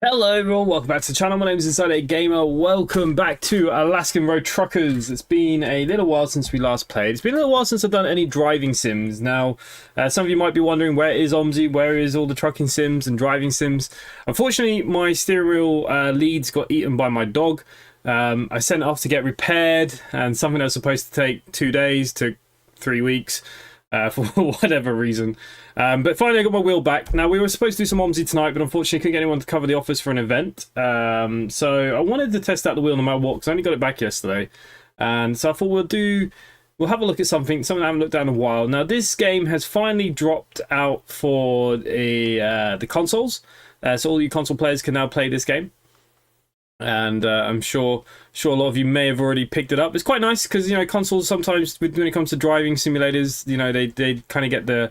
Hello everyone, welcome back to the channel. My name is InsideAgameR. Welcome back to Alaskan Road Truckers. It's been a little while since we last played. It's been a little while since I've done any driving sims. Now, some of you might be wondering, where is Omsi? Where is all the trucking sims and driving sims? Unfortunately, my steering wheel leads got eaten by my dog. I sent it off to get repaired, and something that was supposed to take 2 days took 3 weeks. For whatever reason. But finally I got my wheel back. Now, we were supposed to do some Omsi tonight, but unfortunately couldn't get anyone to cover the office for an event. So I wanted to test out the wheel no matter what, because I only got it back yesterday. And so I thought we'll have a look at something I haven't looked at in a while. Now, this game has finally dropped out for the consoles. So all you console players can now play this game. And I'm sure a lot of you may have already picked it up. It's quite nice because, you know, consoles sometimes, when it comes to driving simulators, you know, they kind of get the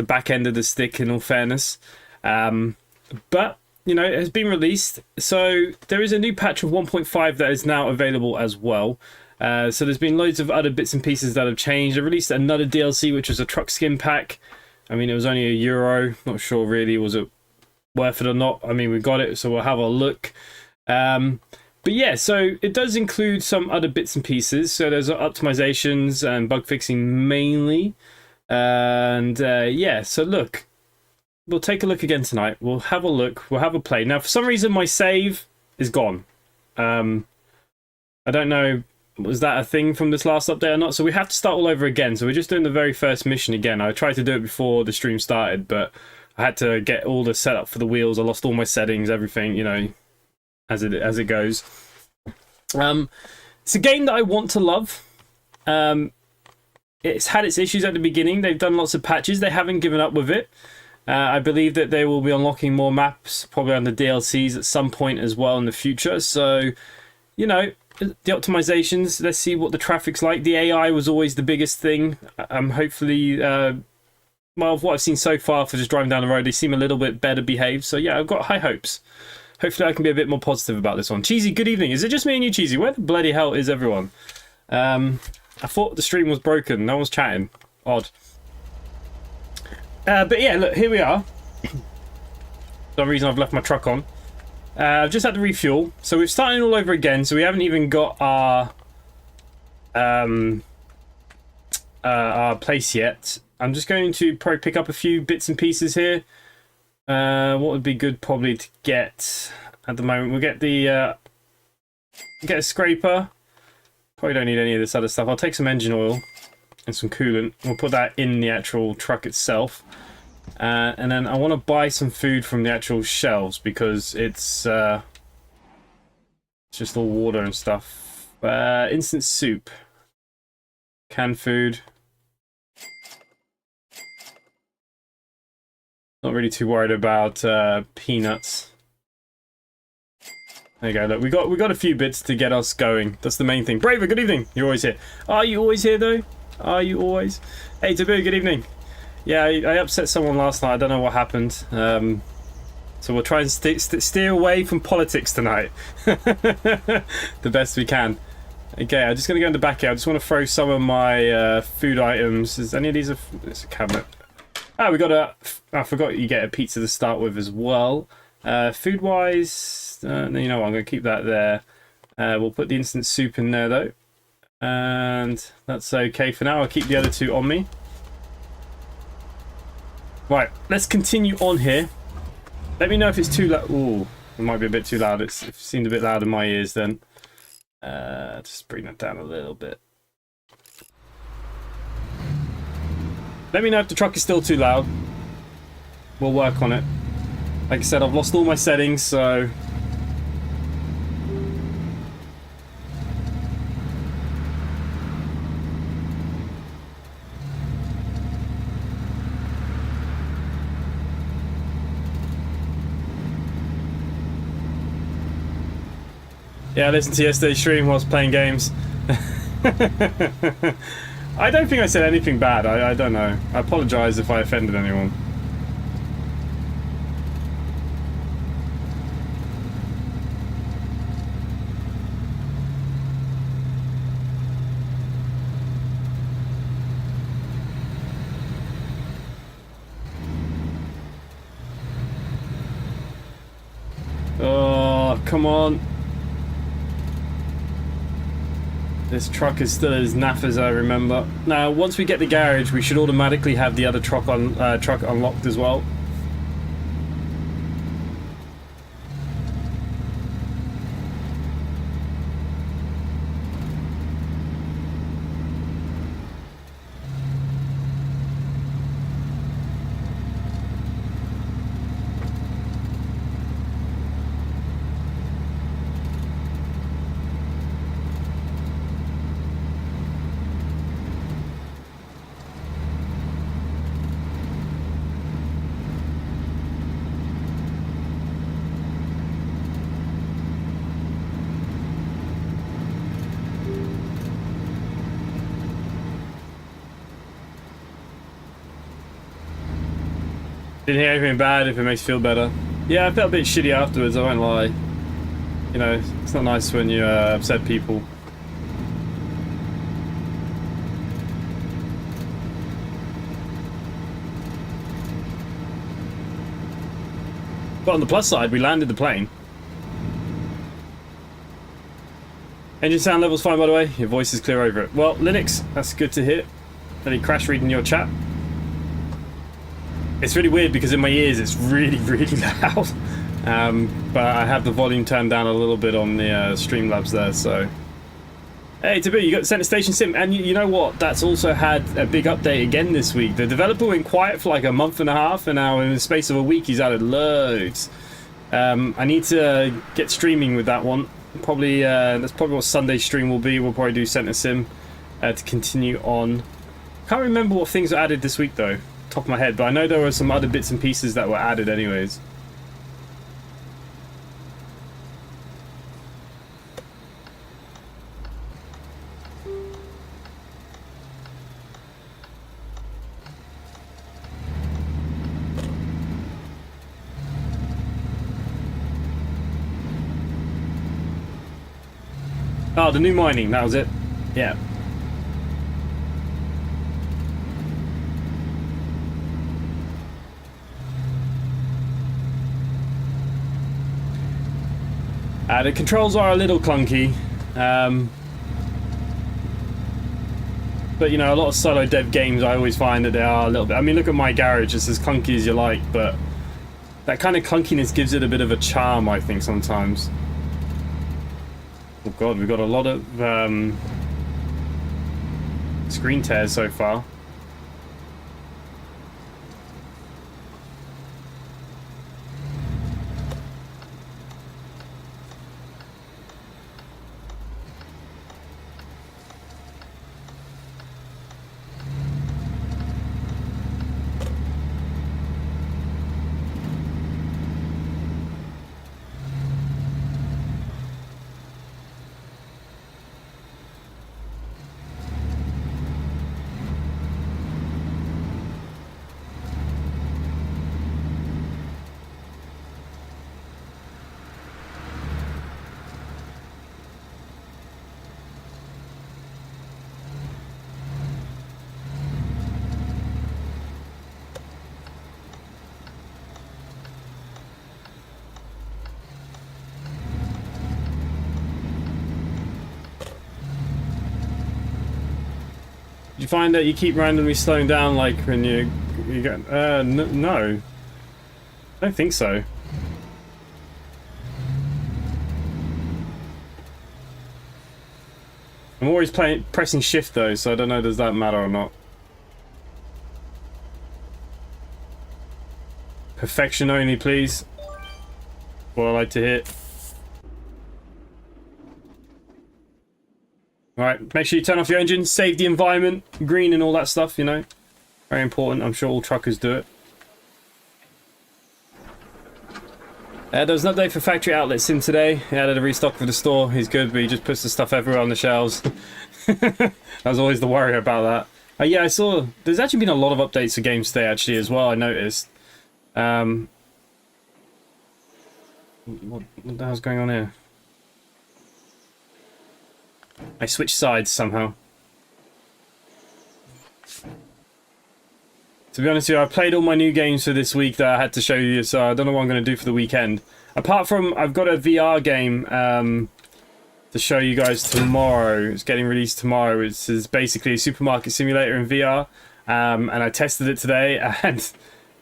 back end of the stick, in all fairness. But, you know, it has been released. So there is a new patch of 1.5 that is now available as well. So there's been loads of other bits and pieces that have changed. They released another DLC, which was a truck skin pack. I mean, it was only €1. Not sure really, was it worth it or not? I mean, we got it, so we'll have a look. But yeah, so it does include some other bits and pieces. So there's optimizations and bug fixing mainly. And yeah, so look, we'll take a look again tonight. We'll have a look. We'll have a play. Now, for some reason, my save is gone. I don't know, was that a thing from this last update or not? So we have to start all over again. So we're just doing the very first mission again. I tried to do it before the stream started, but I had to get all the setup for the wheels. I lost all my settings, everything, you know, as it goes. It's a game that I want to love. It's had its issues at the beginning. They've done lots of patches. They haven't given up with it. I believe that they will be unlocking more maps, probably on the DLCs at some point as well in the future. So, you know, the optimizations, let's see what the traffic's like. The AI was always the biggest thing. Hopefully, well, what I've seen so far for just driving down the road, they seem a little bit better behaved. So yeah, I've got high hopes. Hopefully I can be a bit more positive about this one. Cheesy, good evening. Is it just me and you, Cheesy? Where the bloody hell is everyone? I thought the stream was broken. No one's chatting. Odd. But yeah, look, here we are. For some reason I've left my truck on. I've just had to refuel. So we're starting all over again. So we haven't even got our place yet. I'm just going to probably pick up a few bits and pieces here. What would be good probably to get at the moment? We'll get the get a scraper. Probably don't need any of this other stuff. I'll take some engine oil and some coolant. We'll put that in the actual truck itself. And then I want to buy some food from the actual shelves because it's just all water and stuff. Instant soup. Canned food. Not really too worried about peanuts. There you go. Look, we got a few bits to get us going. That's the main thing. Braver, good evening. You're always here. Are you always here though? Are you always? Hey, Taboo, good evening. Yeah, I upset someone last night. I don't know what happened. So we'll try and steer away from politics tonight. The best we can. Okay, I'm just going to go in the back here. I just want to throw some of my food items. Is any of these it's a cabinet? Ah, we got a... I forgot you get a pizza to start with as well. Food-wise, you know what, I'm going to keep that there. We'll put the instant soup in there, though. And that's okay for now. I'll keep the other two on me. Right, let's continue on here. Let me know if it's too loud. Ooh, it might be a bit too loud. It seemed a bit loud in my ears then. Just bring that down a little bit. Let me know if the truck is still too loud. We'll work on it. Like I said, I've lost all my settings, so... Yeah, I listened to yesterday's stream whilst playing games. I don't think I said anything bad. I don't know. I apologise if I offended anyone. come on. This truck is still as naff as I remember. Now, once we get the garage, we should automatically have the other truck unlocked as well. Didn't hear anything bad if it makes you feel better. Yeah, I felt a bit shitty afterwards, I won't lie. You know, it's not nice when you upset people. But on the plus side, we landed the plane. Engine sound level's fine, by the way. Your voice is clear over it. Well, Linux, that's good to hear. Any crash reading your chat? It's really weird because in my ears it's really, really loud. But I have the volume turned down a little bit on the Streamlabs there, so... Hey, Taboo, you got Center Station Sim, and you know what? That's also had a big update again this week. The developer went quiet for like a month and a half, and now in the space of a week he's added loads. I need to get streaming with that one. Probably, that's probably what Sunday's stream will be. We'll probably do Center Sim to continue on. Can't remember what things were added this week though. Top of my head, but I know there were some other bits and pieces that were added anyways. Oh, the new mining, that was it. Yeah. The controls are a little clunky, but you know, a lot of solo dev games I always find that they are a little bit. I mean, look at my garage; it's as clunky as you like, but that kind of clunkiness gives it a bit of a charm, I think, sometimes. Oh god, we've got a lot of screen tears so far. You find that you keep randomly slowing down, like when you get no, I don't think so. I'm always pressing shift though, so I don't know, does that matter or not. Perfection only, please. What I like to hit. Alright, make sure you turn off your engine, save the environment, green and all that stuff, you know. Very important, I'm sure all truckers do it. There was an update for Factory Outlet Sim today. He added a restock for the store. He's good, but he just puts the stuff everywhere on the shelves. That was always the worry about that. Yeah, I saw... There's actually been a lot of updates for games today, actually, as well, I noticed. What the hell's going on here? I switched sides somehow. To be honest with you, I played all my new games for this week that I had to show you, so I don't know what I'm going to do for the weekend. Apart from, I've got a VR game to show you guys tomorrow. It's getting released tomorrow. It's basically a supermarket simulator in VR, and I tested it today, and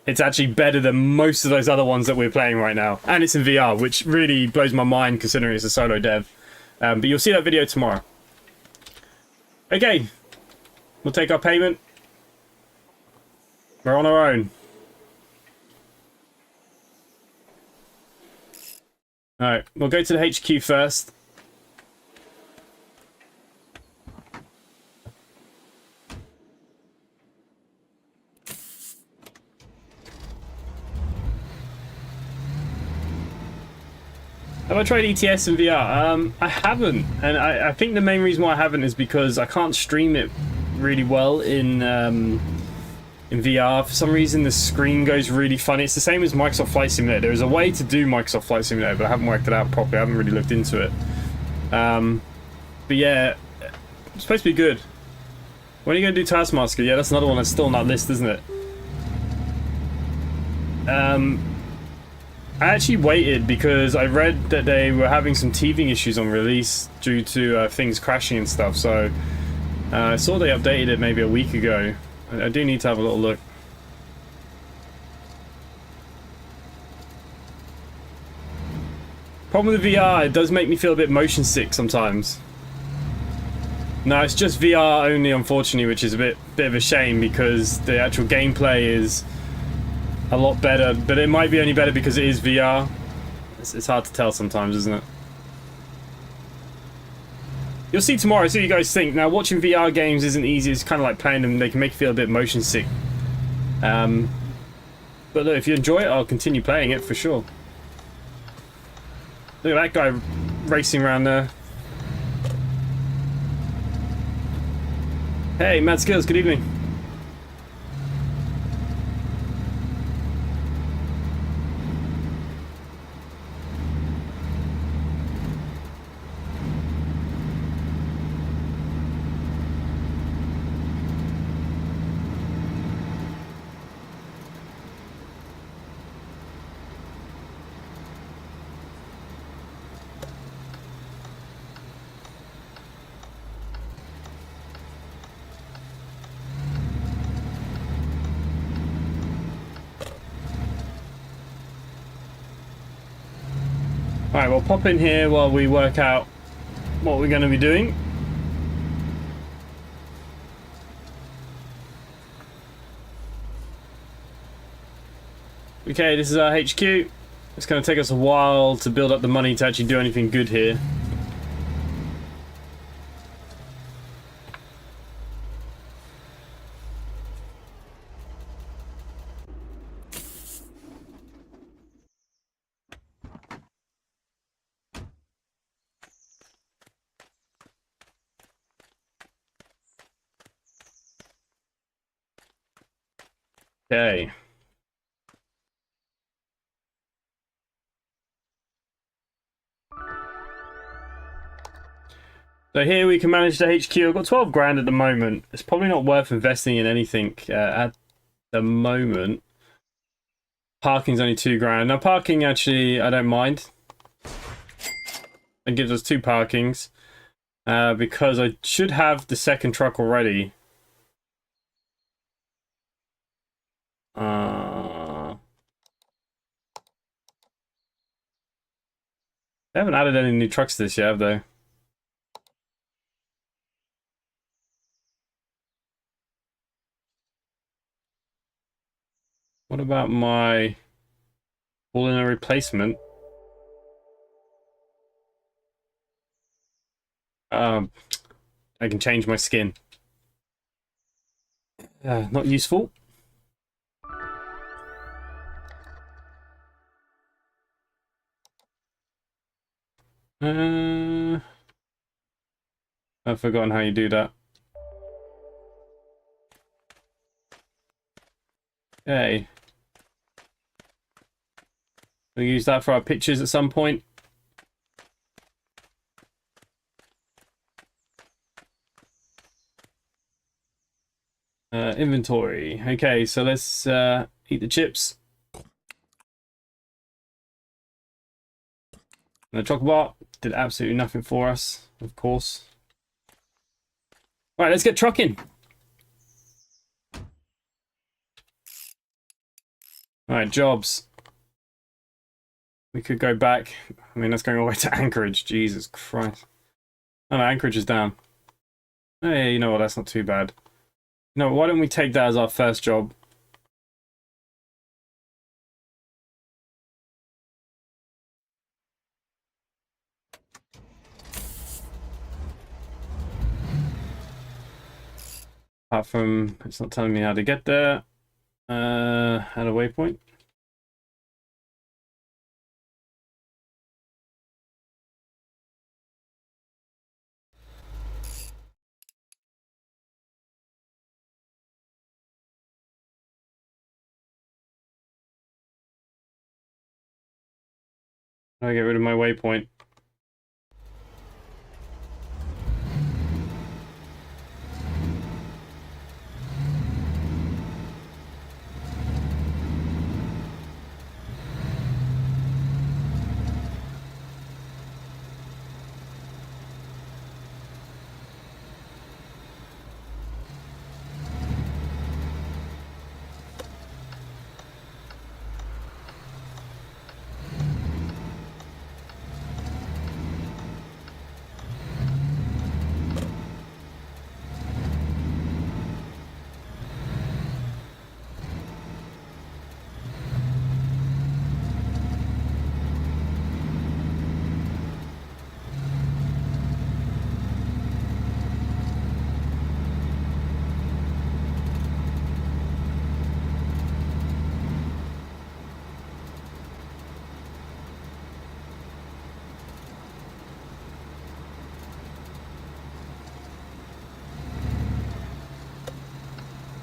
it's actually better than most of those other ones that we're playing right now. And it's in VR, which really blows my mind considering it's a solo dev. But you'll see that video tomorrow. Okay, we'll take our payment. We're on our own. Alright, we'll go to the HQ first. Have I tried ETS in VR? I haven't, and I think the main reason why I haven't is because I can't stream it really well in VR. For some reason, the screen goes really funny. It's the same as Microsoft Flight Simulator. There is a way to do Microsoft Flight Simulator, but I haven't worked it out properly. I haven't really looked into it. But yeah, it's supposed to be good. When are you going to do Taskmaster? Yeah, that's another one that's still on that list, isn't it? I actually waited because I read that they were having some teething issues on release due to things crashing and stuff, so I saw they updated it maybe a week ago. I do need to have a little look. Problem with VR, it does make me feel a bit motion sick sometimes. No, it's just VR only, unfortunately, which is a bit of a shame because the actual gameplay is a lot better, but it might be only better because it is VR. It's hard to tell sometimes, isn't it? You'll see tomorrow, see what you guys think. Now, watching VR games isn't easy. It's kind of like playing them. They can make you feel a bit motion sick. But look, if you enjoy it, I'll continue playing it for sure. Look at that guy racing around there. Hey, Mad Skills, good evening. Alright, we'll pop in here while we work out what we're going to be doing. Okay, this is our HQ. It's going to take us a while to build up the money to actually do anything good here. Okay. So here we can manage the HQ. I've got 12 grand at the moment. It's probably not worth investing in anything at the moment. Parking's only 2 grand. Now parking, actually, I don't mind. It gives us 2 parkings. Because I should have the second truck already. They haven't added any new trucks to this yet, have they? What about my all in a replacement? I can change my skin. Not useful. I've forgotten how you do that. Okay. We'll use that for our pictures at some point. Inventory. Okay, so let's eat the chips. And the chocolate bar did absolutely nothing for us, of course. Right, let's get trucking. Alright, jobs. We could go back. I mean, that's going all the way to Anchorage. Jesus Christ. Oh no, Anchorage is down. Hey, you know what? That's not too bad. No, why don't we take that as our first job? Apart from, it's not telling me how to get there. At a waypoint. I get rid of my waypoint.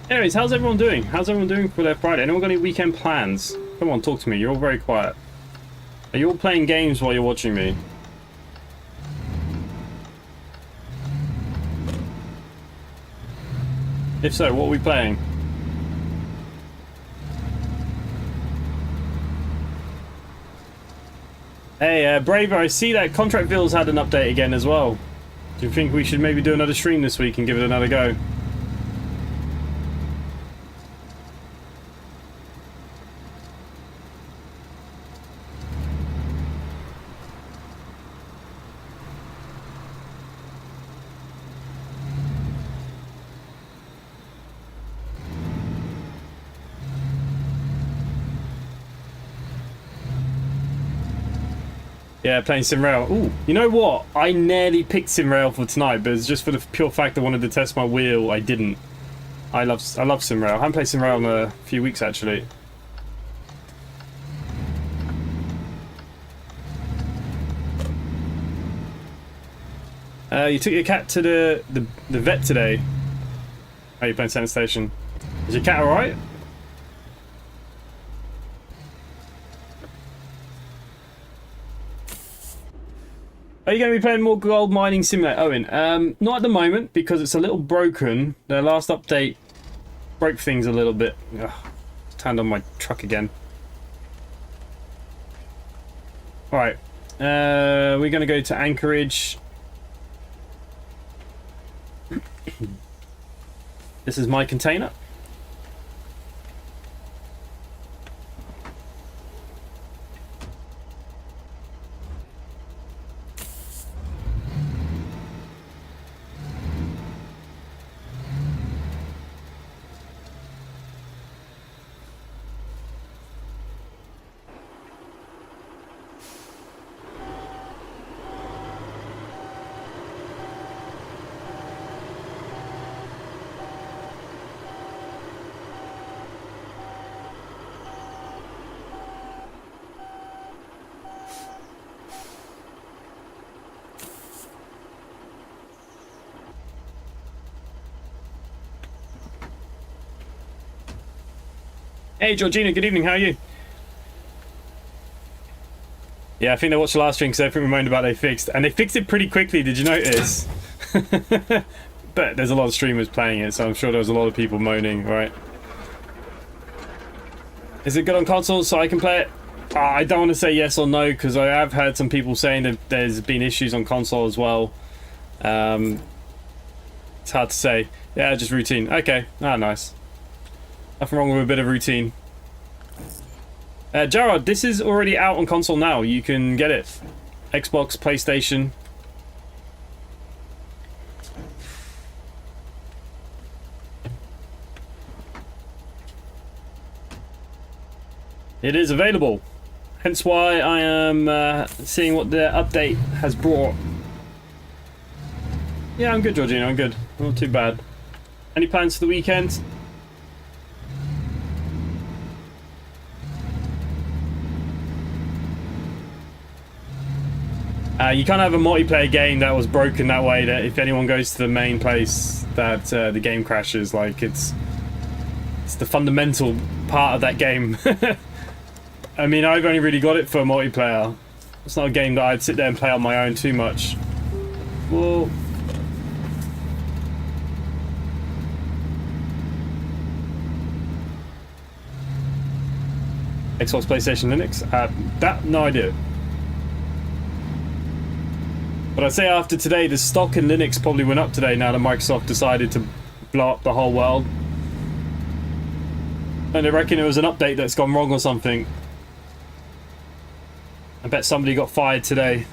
Anyways, how's everyone doing? How's everyone doing for their Friday? Anyone got any weekend plans? Come on, talk to me. You're all very quiet. Are you all playing games while you're watching me? If so, what are we playing? Hey, Braver, I see that Contractville's had an update again as well. Do you think we should maybe do another stream this week and give it another go? Yeah, playing SimRail. Ooh, you know what? I nearly picked SimRail for tonight, but it's just for the pure fact I wanted to test my wheel. I didn't. I love SimRail. I haven't played SimRail in a few weeks actually. You took your cat to the vet today. Oh, you're playing Center Station. Is your cat alright? Are you going to be playing more Gold Mining Simulator, Owen? Not at the moment, because it's a little broken. The last update broke things a little bit. Ugh, turned on my truck again. Alright. We're going to go to Anchorage. This is my container. Hey Georgina, good evening, how are you? Yeah, I think they watched the last stream because everything we moaned about they fixed. And they fixed it pretty quickly, did you notice? But there's a lot of streamers playing it, so I'm sure there was a lot of people moaning, right? Is it good on consoles so I can play it? I don't want to say yes or no because I have heard some people saying that there's been issues on console as well. It's hard to say. Yeah, just routine. Okay. Ah, nice. Nothing wrong with a bit of routine. Gerard, this is already out on console now. You can get it. Xbox, PlayStation. It is available. Hence why I am seeing what the update has brought. Yeah, I'm good, Georgina. I'm good. Not too bad. Any plans for the weekend? You can't have a multiplayer game that was broken that way, that if anyone goes to the main place that the game crashes. Like, it's the fundamental part of that game. I mean, I've only really got it for multiplayer. It's not a game that I'd sit there and play on my own too much. Well, Xbox, PlayStation, Linux? No idea. But I'd say after today, the stock in Linux probably went up today now that Microsoft decided to blow up the whole world. And I reckon it was an update that's gone wrong or something. I bet somebody got fired today.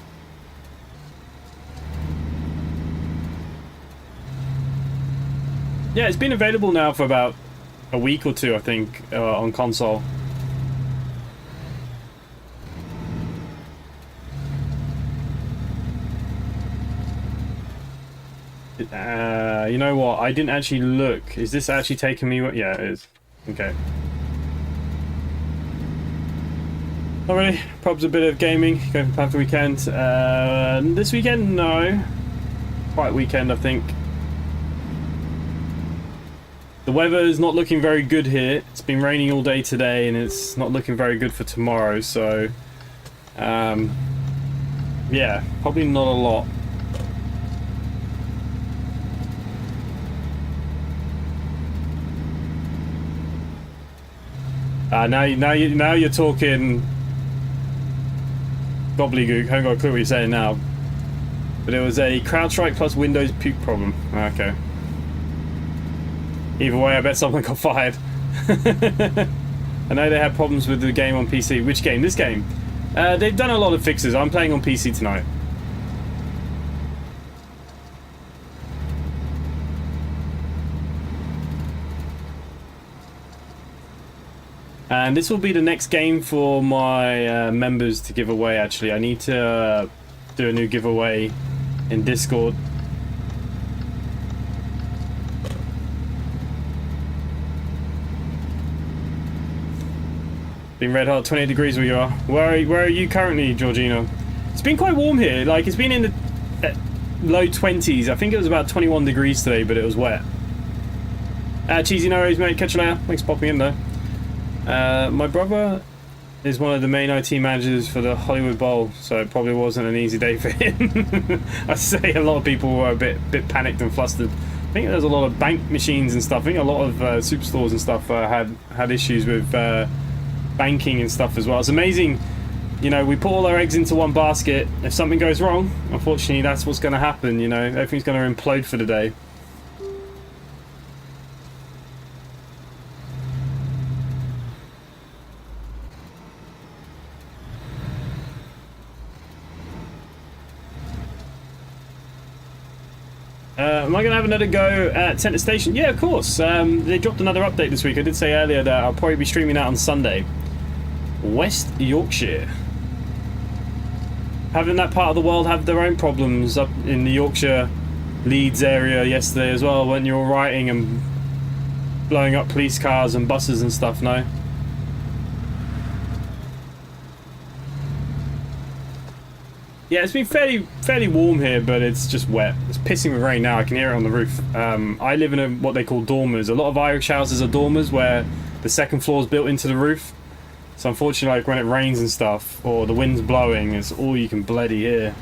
Yeah, it's been available now for about a week or two, I think, on console. You know what? I didn't actually look. Is this actually taking me? Yeah, it is. Okay. Not really. Probably a bit of gaming. Going for plan for weekend. This weekend, no. Quiet weekend, I think. The weather is not looking very good here. It's been raining all day today, and it's not looking very good for tomorrow. So, yeah, probably not a lot. Now you're talking gobbledygook. I haven't got a clue what you're saying now. But it was a CrowdStrike plus Windows puke problem. Okay. Either way, I bet someone got fired. I know they had problems with the game on PC. Which game? This game. They've done a lot of fixes. I'm playing on PC tonight. And this will be the next game for my members to give away, actually. I need to do a new giveaway in Discord. Been red hot, 28 degrees where you are. Where are you currently, Georgina? It's been quite warm here. Like, it's been in the low 20s. I think it was about 21 degrees today, but it was wet. Cheesy no worries, mate. Catch you later. Thanks for popping in, though. My brother is one of the main IT managers for the Hollywood Bowl, so it probably wasn't an easy day for him. I'd say a lot of people were a bit panicked and flustered. I think there's a lot of bank machines and stuff. I think a lot of superstores and stuff had issues with banking and stuff as well. It's amazing, you know, we put all our eggs into one basket. If something goes wrong, unfortunately that's what's going to happen, you know, everything's going to implode for the day. Am I going to have another go at Centre Station? Yeah, of course. They dropped another update this week. I did say earlier that I'll probably be streaming out on Sunday. West Yorkshire. Having that part of the world have their own problems up in the Yorkshire Leeds area yesterday as well, when you're rioting and blowing up police cars and buses and stuff, no? Yeah, it's been fairly warm here, but it's just wet. It's pissing with rain now. I can hear it on the roof. I live in what they call dormers. A lot of Irish houses are dormers where the second floor is built into the roof. So unfortunately, like when it rains and stuff, or the wind's blowing, it's all you can bloody hear.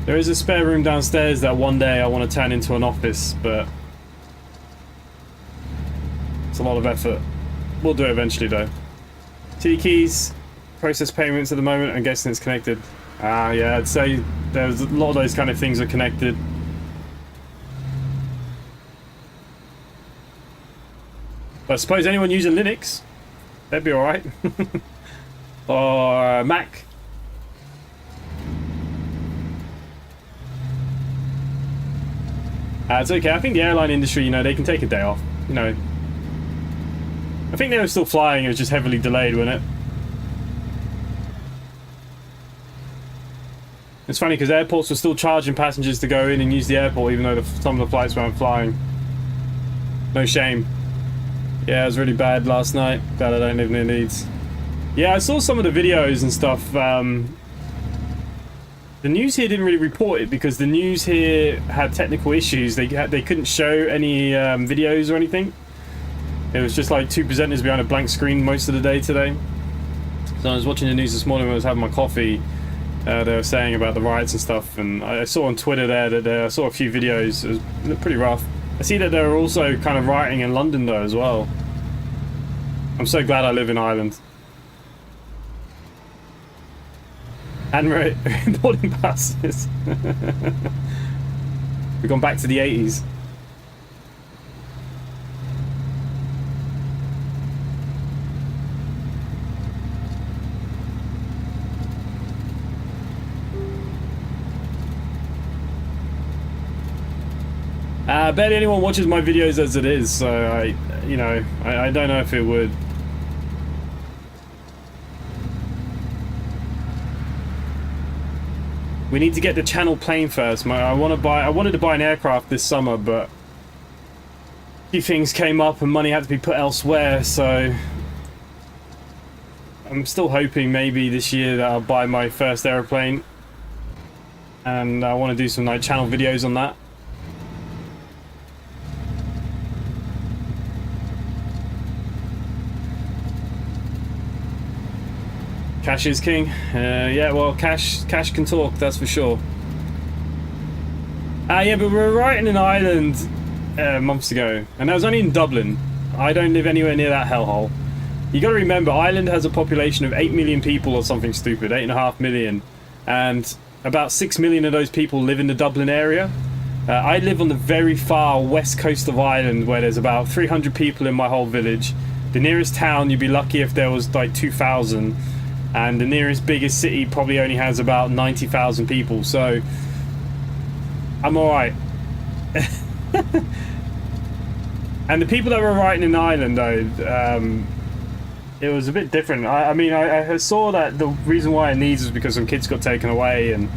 There is a spare room downstairs that one day I want to turn into an office, but it's a lot of effort. We'll do it eventually though. T keys, process payments at the moment. I'm guessing it's connected. Yeah, I'd say there's a lot of those kind of things are connected. But I suppose anyone using Linux, they'd be alright. Or Mac. It's okay. I think the airline industry, you know, they can take a day off. You know, I think they were still flying. It was just heavily delayed, wasn't it? It's funny because airports were still charging passengers to go in and use the airport, even though some of the flights weren't flying. No shame. Yeah, it was really bad last night. Glad I don't live near Leeds. Yeah, I saw some of the videos and stuff. The news here didn't really report it because the news here had technical issues. They couldn't show any videos or anything. It was just like two presenters behind a blank screen most of the day today. So I was watching the news this morning when I was having my coffee. They were saying about the riots and stuff, and I saw on Twitter there that I saw a few videos. It was pretty rough. I see that there are also kind of rioting in London though as well. I'm so glad I live in Ireland. And boarding passes. We've gone back to the 80s. Barely anyone watches my videos as it is, so I don't know if it would. We need to get the channel plane first. I wanted to buy an aircraft this summer, but a few things came up and money had to be put elsewhere, so I'm still hoping maybe this year that I'll buy my first aeroplane, and I want to do some like channel videos on that. Cash is king. Yeah, well, cash can talk, that's for sure. Yeah, but we were right in Ireland months ago, and that was only in Dublin. I don't live anywhere near that hellhole. You got to remember, Ireland has a population of 8 million people or something stupid, 8.5 million, and about 6 million of those people live in the Dublin area. I live on the very far west coast of Ireland, where there's about 300 people in my whole village. The nearest town, you'd be lucky if there was like 2,000. And the nearest biggest city probably only has about 90,000 people, so I'm alright. And the people that were writing in Ireland, though, it was a bit different. I mean, I saw that the reason why it needs is because some kids got taken away, and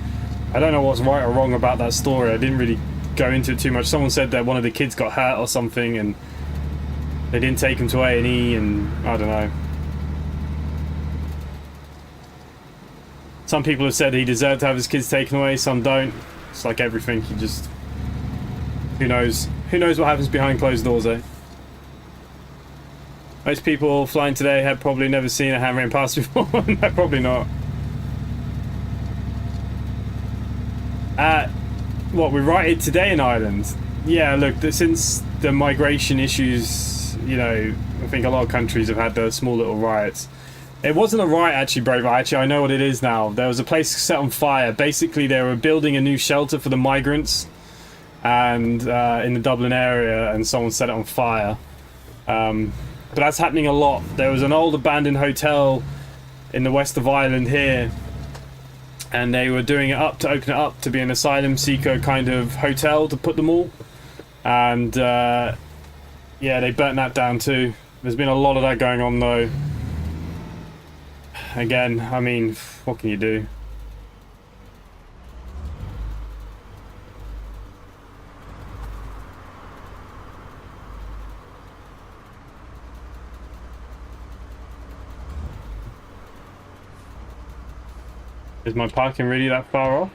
I don't know what's right or wrong about that story. I didn't really go into it too much. Someone said that one of the kids got hurt or something, and they didn't take him to A&E, and I don't know. Some people have said he deserved to have his kids taken away, some don't. It's like everything, you just... Who knows? Who knows what happens behind closed doors, eh? Most people flying today have probably never seen a handbrake pass before. No, probably not. What, we righted today in Ireland? Yeah, look, since the migration issues, you know, I think a lot of countries have had those small little riots. It wasn't a riot, actually, Brave. Actually, I know what it is now. There was a place set on fire. Basically, they were building a new shelter for the migrants, and in the Dublin area, and someone set it on fire. But that's happening a lot. There was an old abandoned hotel in the west of Ireland here, and they were doing it up to open it up to be an asylum seeker kind of hotel to put them all. And yeah, they burnt that down too. There's been a lot of that going on, though. Again, I mean, what can you do? Is my parking really that far off?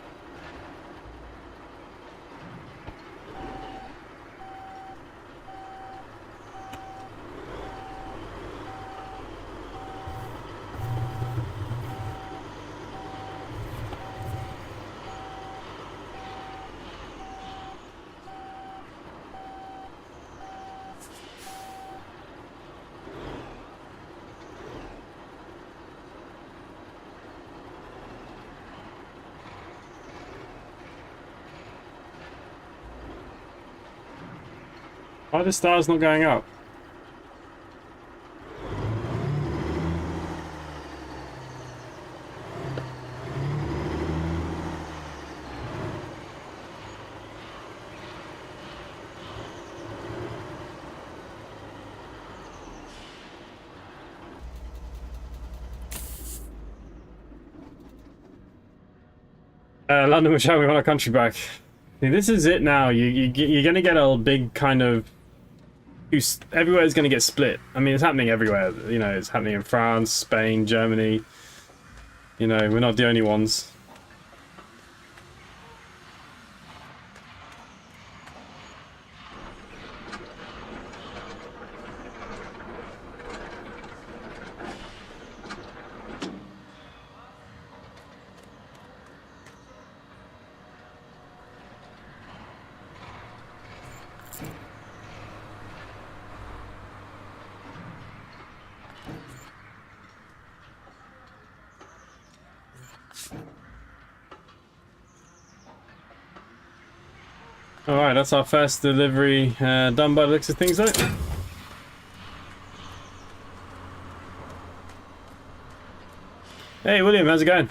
Why are the stars not going up? London will show me want our country back. See, this is it now. You're going to get a big kind of... Everywhere's going to get split. I mean, it's happening everywhere. You know, it's happening in France, Spain, Germany. You know, we're not the only ones. Alright, that's our first delivery done by the looks of things though. Hey William, how's it going?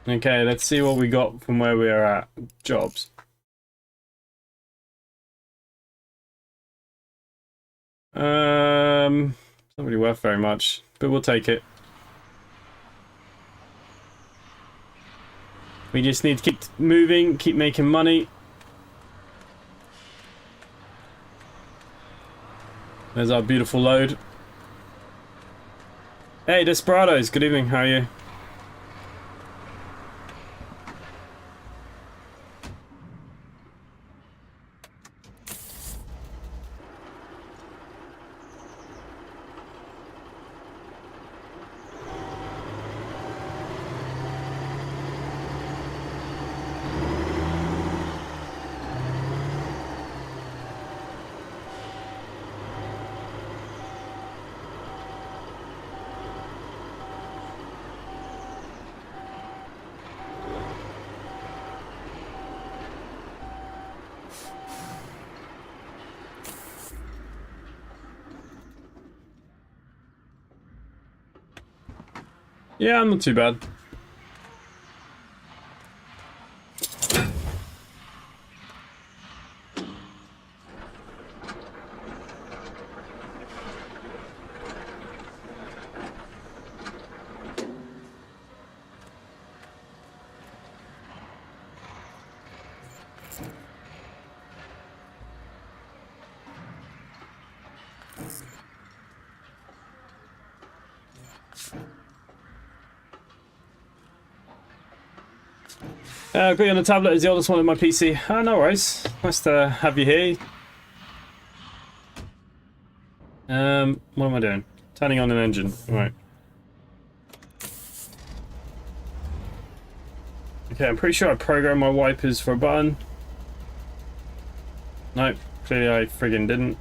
Okay, let's see what we got from where we are at. Jobs. It's not really worth very much, but we'll take it. We just need to keep moving, keep making money. There's our beautiful load. Hey, Desperados, good evening, how are you? Yeah, I'm not too bad. Got you on the tablet as the oldest one on my PC. No worries. Nice to have you here. What am I doing? Turning on an engine. Right. Okay, I'm pretty sure I programmed my wipers for a button. Nope, clearly I friggin' didn't.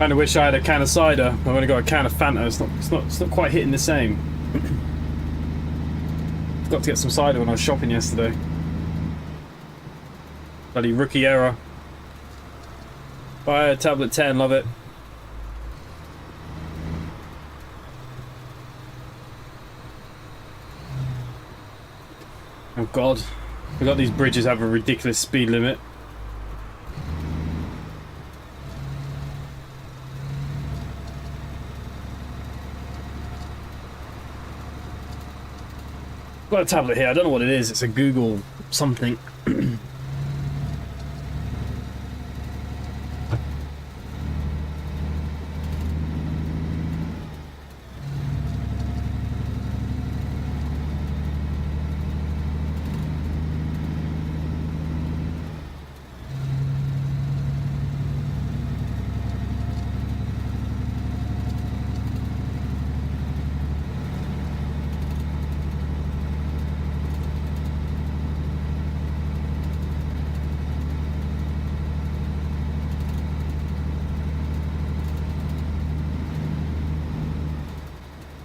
Kind of wish I had a can of cider. I've only got a can of Fanta. It's not quite hitting the same. Forgot to get some cider when I was shopping yesterday. Bloody rookie error. Buy a tablet 10, love it. Oh god. Forgot these bridges have a ridiculous speed limit. Got a tablet here, I don't know what it is, it's a Google something.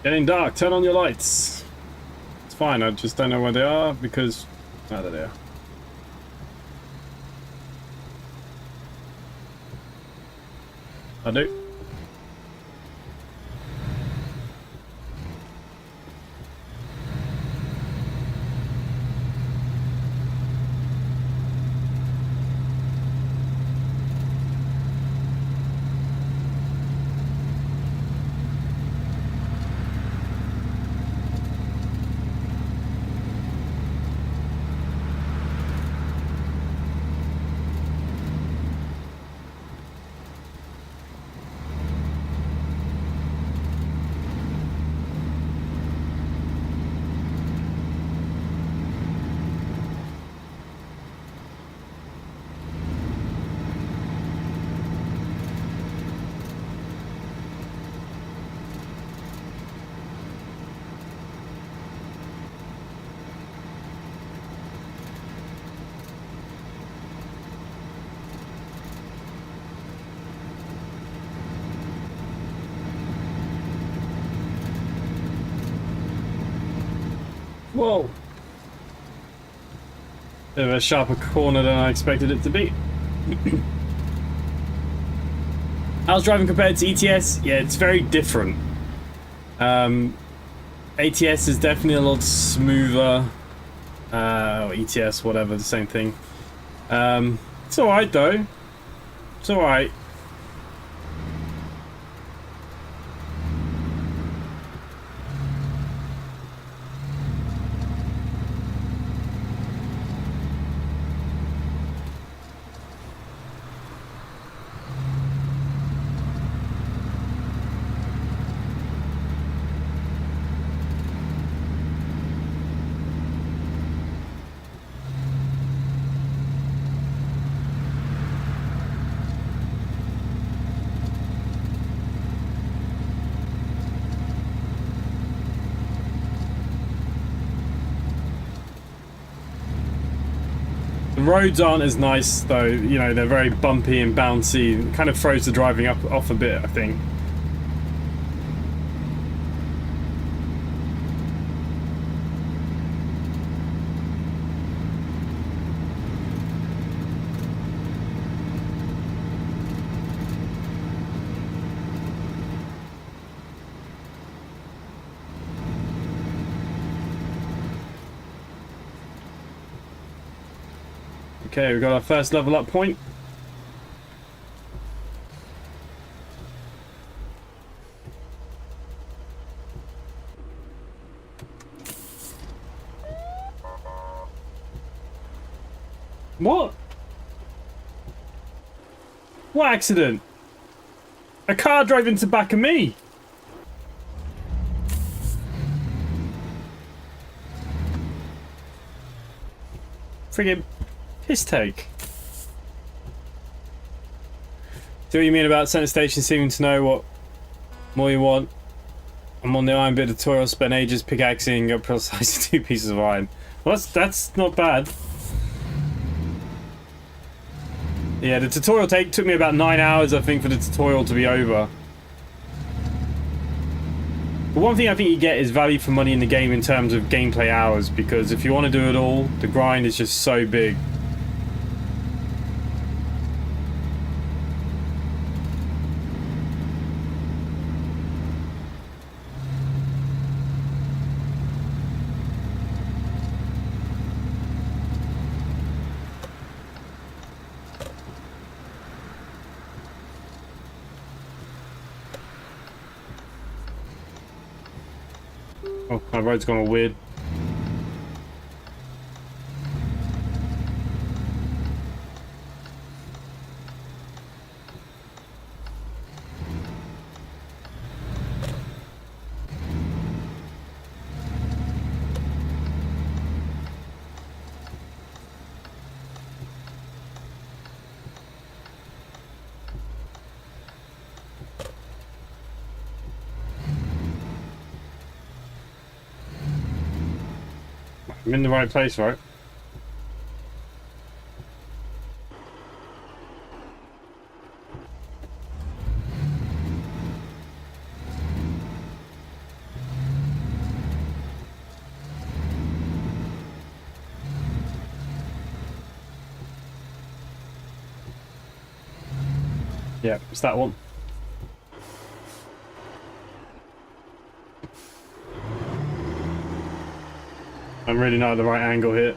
Getting dark, turn on your lights. It's fine, I just don't know where they are because... oh, there they are. I do. Whoa! Bit of a sharper corner than I expected it to be. How's driving compared to ETS? Yeah, it's very different. ATS is definitely a lot smoother. Or ETS, whatever, the same thing. It's alright though. It's alright. The roads aren't as nice though, you know, they're very bumpy and bouncy. It kind of throws the driving off a bit, I think. Okay, we've got our first level up point. What? What accident? A car drove into the back of me. Friggin' piss take. Do what you mean about Center Station seeming to know what more you want. I'm on the iron bit tutorial, spent ages pickaxing, got precise 2 pieces of iron. Well, that's not bad. Yeah, the tutorial took me about 9 hours, I think, for the tutorial to be over. But one thing I think you get is value for money in the game in terms of gameplay hours, because if you want to do it all, the grind is just so big. Oh, my road's gone all weird. I'm in the right place, right? Yeah, it's that one. I'm really not at the right angle here.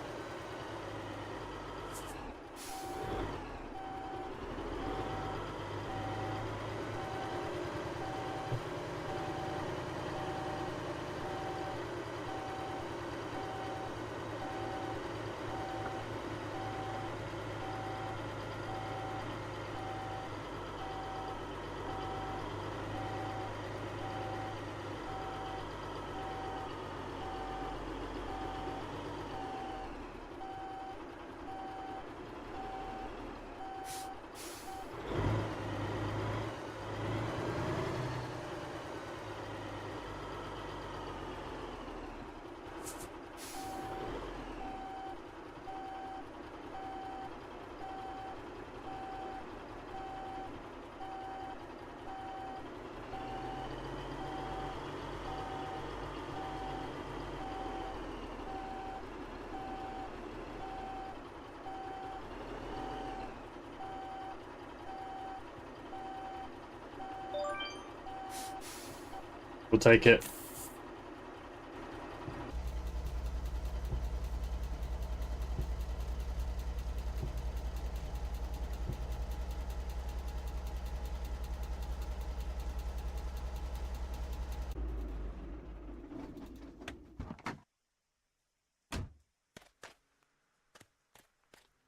We'll take it.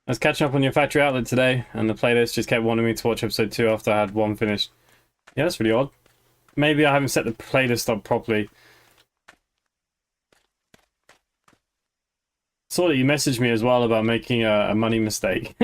I was catching up on your factory outlet today, and the playlist just kept wanting me to watch episode 2 after I had 1 finished. Yeah, that's really odd. Maybe I haven't set the playlist up properly. Saw that you messaged me as well about making a money mistake.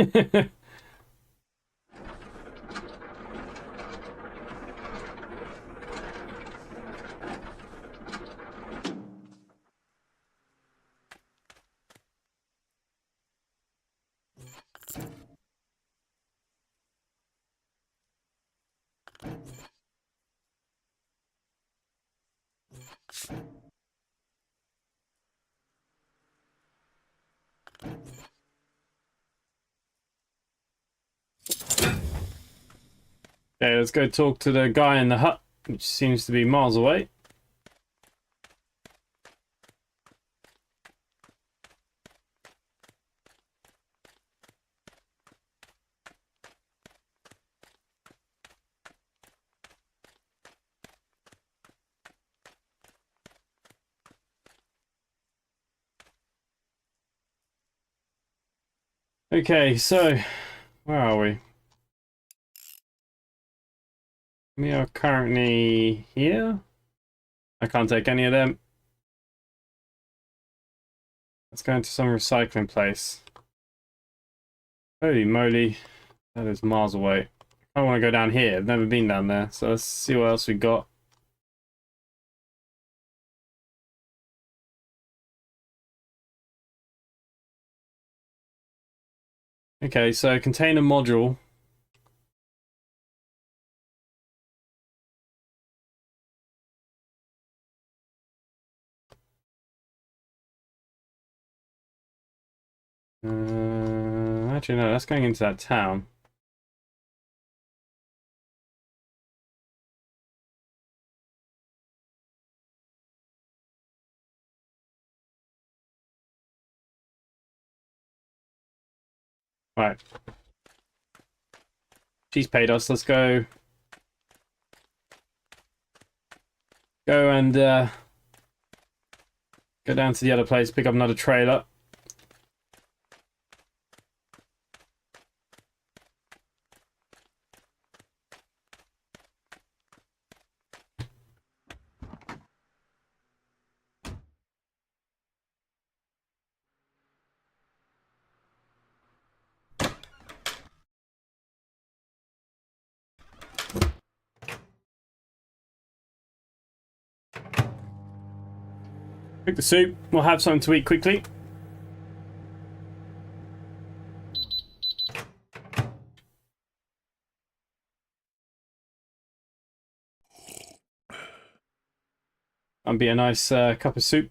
Okay, let's go talk to the guy in the hut, which seems to be miles away. Okay, so where are we? We are currently here. I can't take any of them. Let's go into some recycling place. Holy moly, that is miles away. I want to go down here. I've never been down there, so let's see what else we got. Okay, so container module. Actually, no, that's going into that town. Right. She's paid us. Let's go. Go and go down to the other place, pick up another trailer. Cook the soup. We'll have something to eat quickly. And be a nice cup of soup.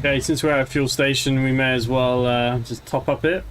Okay, since we're at a fuel station, we may as well just top up it.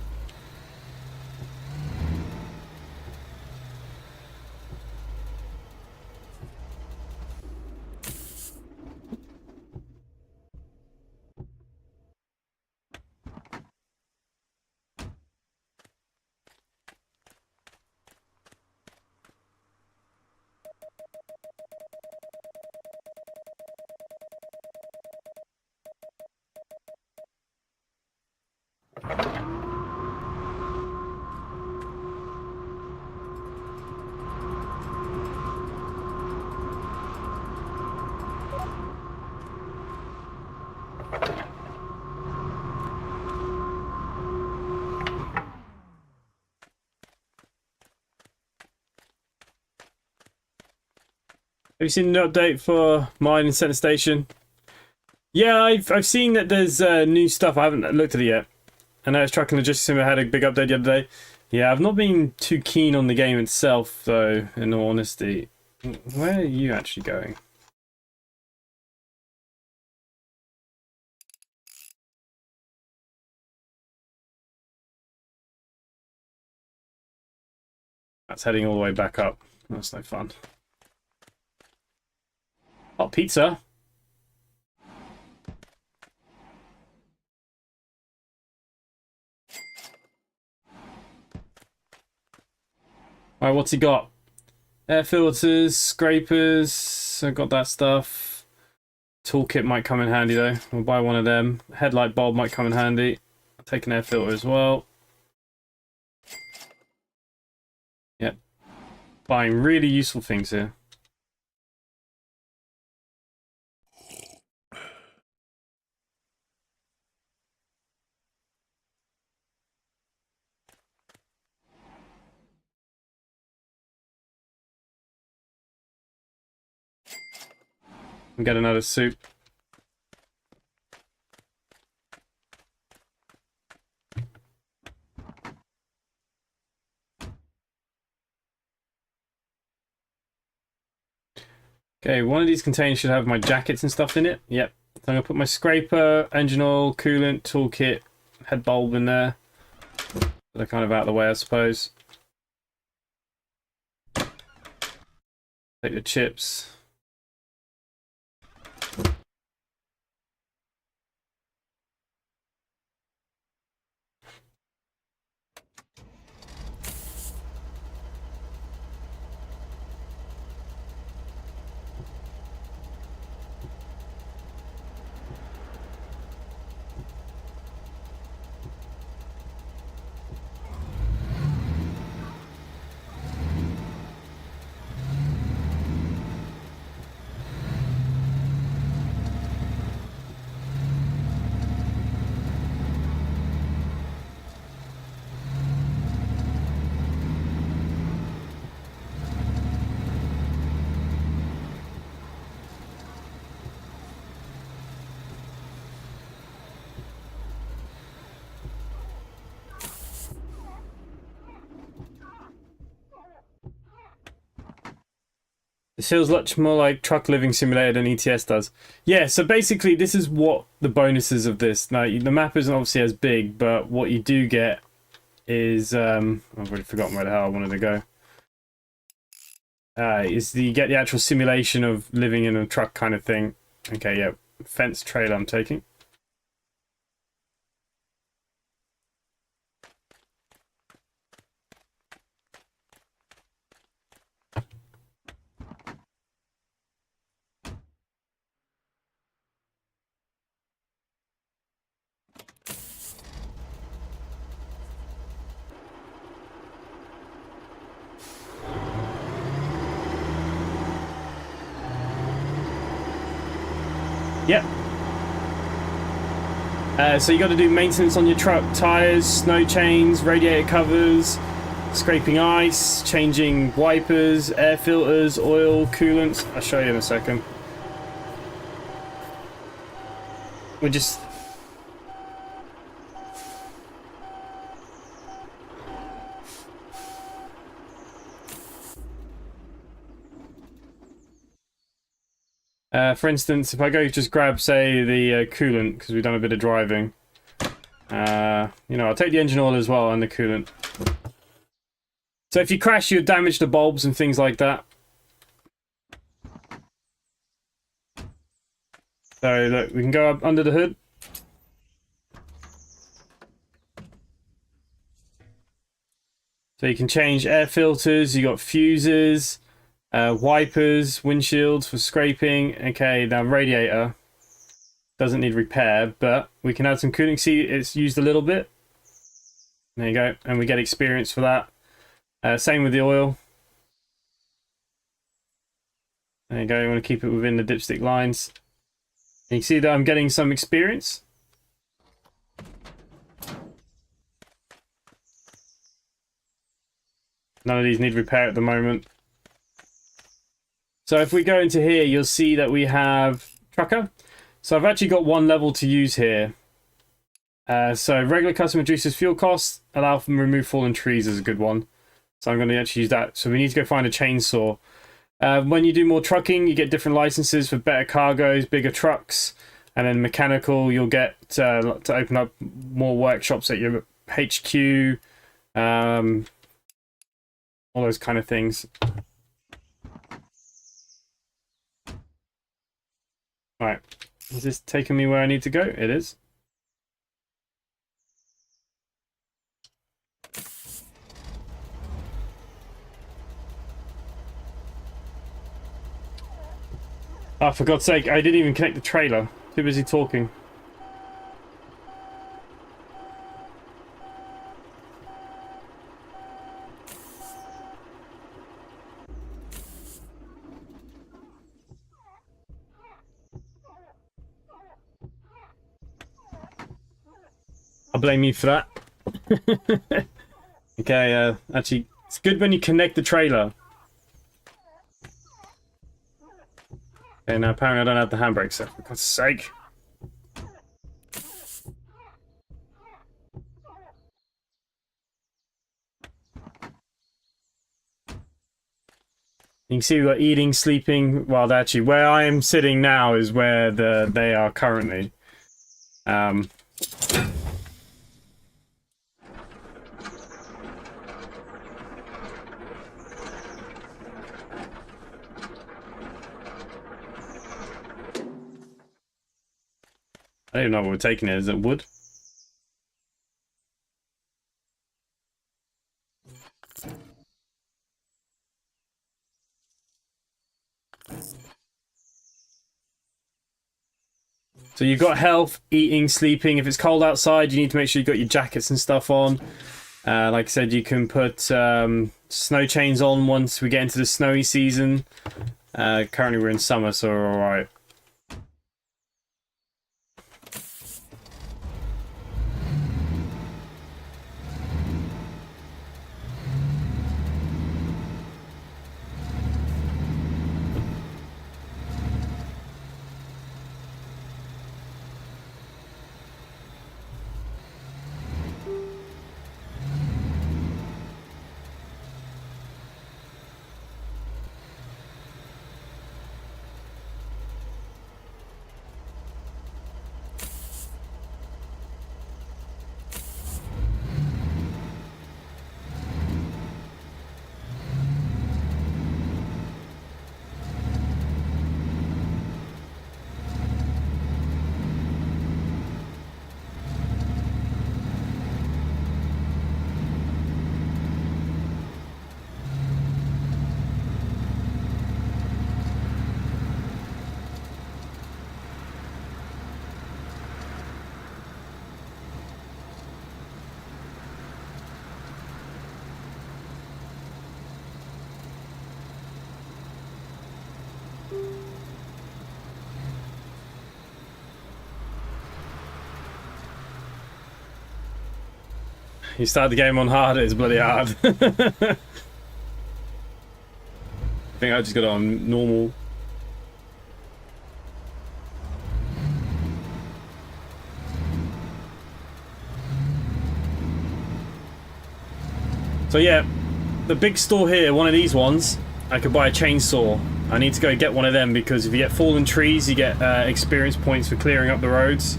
Have you seen an update for mine center station? Yeah, I've seen that there's new stuff. I haven't looked at it yet. I know it's Truck and Logistics Sim had a big update the other day. Yeah, I've not been too keen on the game itself, though, in all honesty. Where are you actually going? That's heading all the way back up. That's no fun. Hot pizza. Alright, what's he got? Air filters, scrapers. I got that stuff. Toolkit might come in handy though. We'll buy one of them. Headlight bulb might come in handy. I'll take an air filter as well. Yep. Buying really useful things here. and get another soup. Okay, one of these containers should have my jackets and stuff in it. Yep. So I'm going to put my scraper, engine oil, coolant, toolkit, head bulb in there. They're kind of out of the way, I suppose. Take the chips. It feels much more like Truck Living Simulator than ETS does. Yeah, so basically this is what the bonuses of this. Now, the map isn't obviously as big, but what you do get is... I've already forgotten where the hell I wanted to go. You get the actual simulation of living in a truck kind of thing. Okay, yeah. Fence trailer I'm taking. Yep. So you got to do maintenance on your truck, tires, snow chains, radiator covers, scraping ice, changing wipers, air filters, oil, coolants. I'll show you in a second. We're just... for instance, if I go just grab, say, the coolant, because we've done a bit of driving. You know, I'll take the engine oil as well and the coolant. So if you crash, you damage the bulbs and things like that. So look, we can go up under the hood. So you can change air filters, you got fuses, wipers, windshields for scraping. Okay, now radiator doesn't need repair, but we can add some cooling. See, it's used a little bit. There you go, and we get experience for that. Same with the oil. There you go, you want to keep it within the dipstick lines. And you can see that I'm getting some experience. None of these need repair at the moment. So if we go into here, you'll see that we have trucker. So I've actually got one level to use here. So regular custom reduces fuel costs, allow them to remove fallen trees is a good one. So I'm going to actually use that. So we need to go find a chainsaw. When you do more trucking, you get different licenses for better cargoes, bigger trucks. And then mechanical, you'll get to open up more workshops at your HQ. All those kind of things. Right, is this taking me where I need to go? It is. Oh, for God's sake, I didn't even connect the trailer. Too busy talking. I'll blame you for that. Okay, actually, it's good when you connect the trailer. Okay, now apparently I don't have the handbrake set, for God's sake. You can see we've got eating, sleeping. Well, actually, where I am sitting now is where they are currently. I don't even know what we're taking it. Is it wood? So you've got health, eating, sleeping. If it's cold outside, you need to make sure you've got your jackets and stuff on. Like I said, you can put snow chains on once we get into the snowy season. Currently we're in summer, so we're alright. You start the game on hard, it's bloody hard. I think I just got it on normal. So yeah, the big store here, one of these ones, I could buy a chainsaw. I need to go get one of them because if you get fallen trees, you get experience points for clearing up the roads.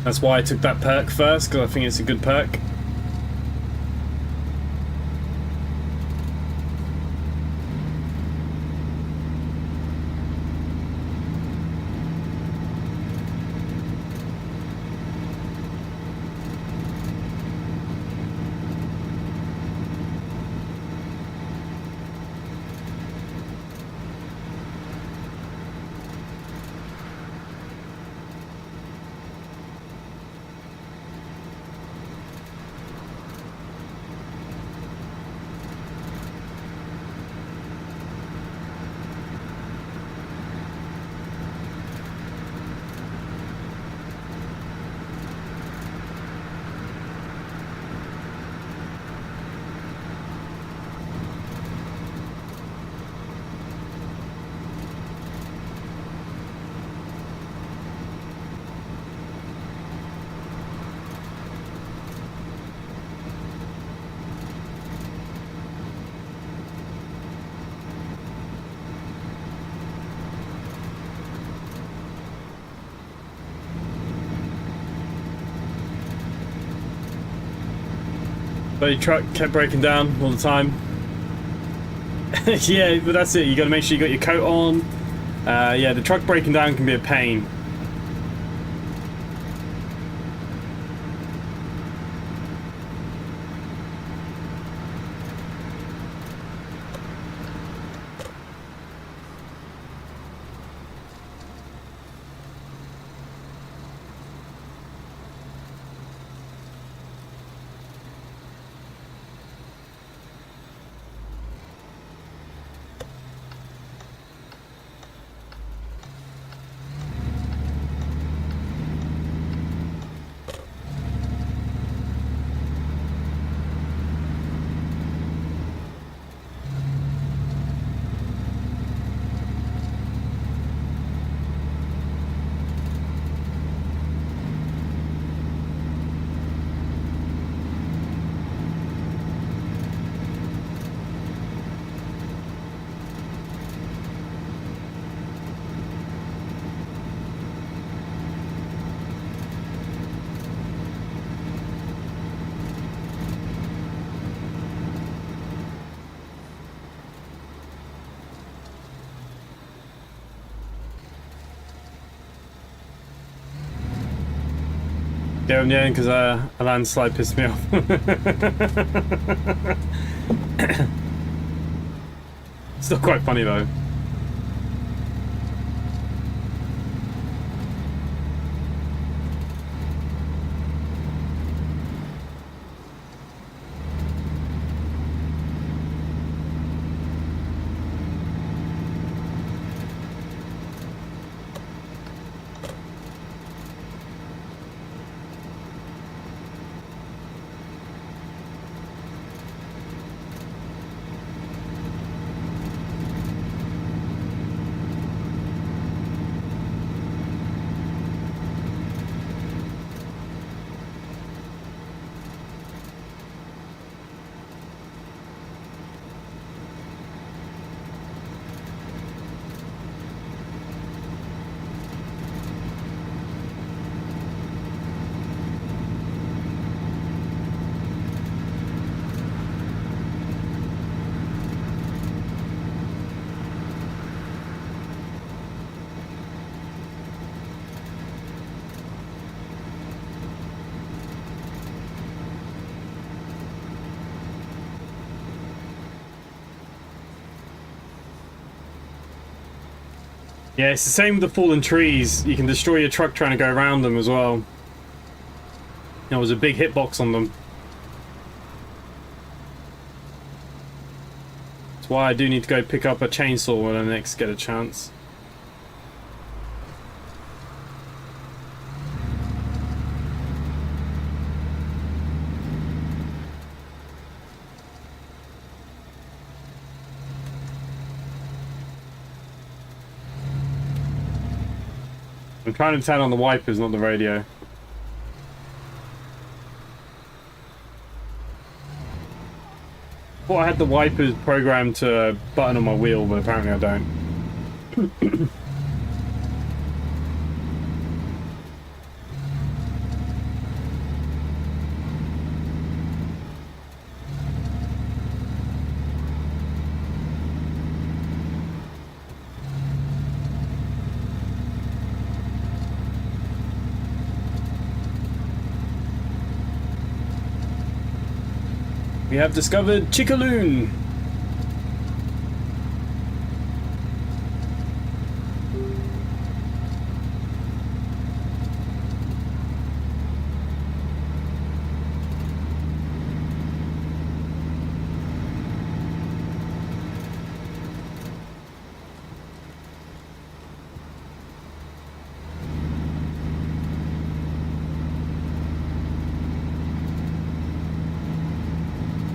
That's why I took that perk first, because I think it's a good perk. But your truck kept breaking down all the time. Yeah, but that's it. You got to make sure you got your coat on. Yeah, the truck breaking down can be a pain. Go in the end because a landslide pissed me off. Still quite funny though. Yeah, it's the same with the fallen trees. You can destroy your truck trying to go around them as well. There was a big hitbox on them. That's why I do need to go pick up a chainsaw when I next get a chance. I'm trying to turn on the wipers, not the radio. Thought I had the wipers programmed to a button on my wheel, but apparently I don't. We have discovered Chickaloon.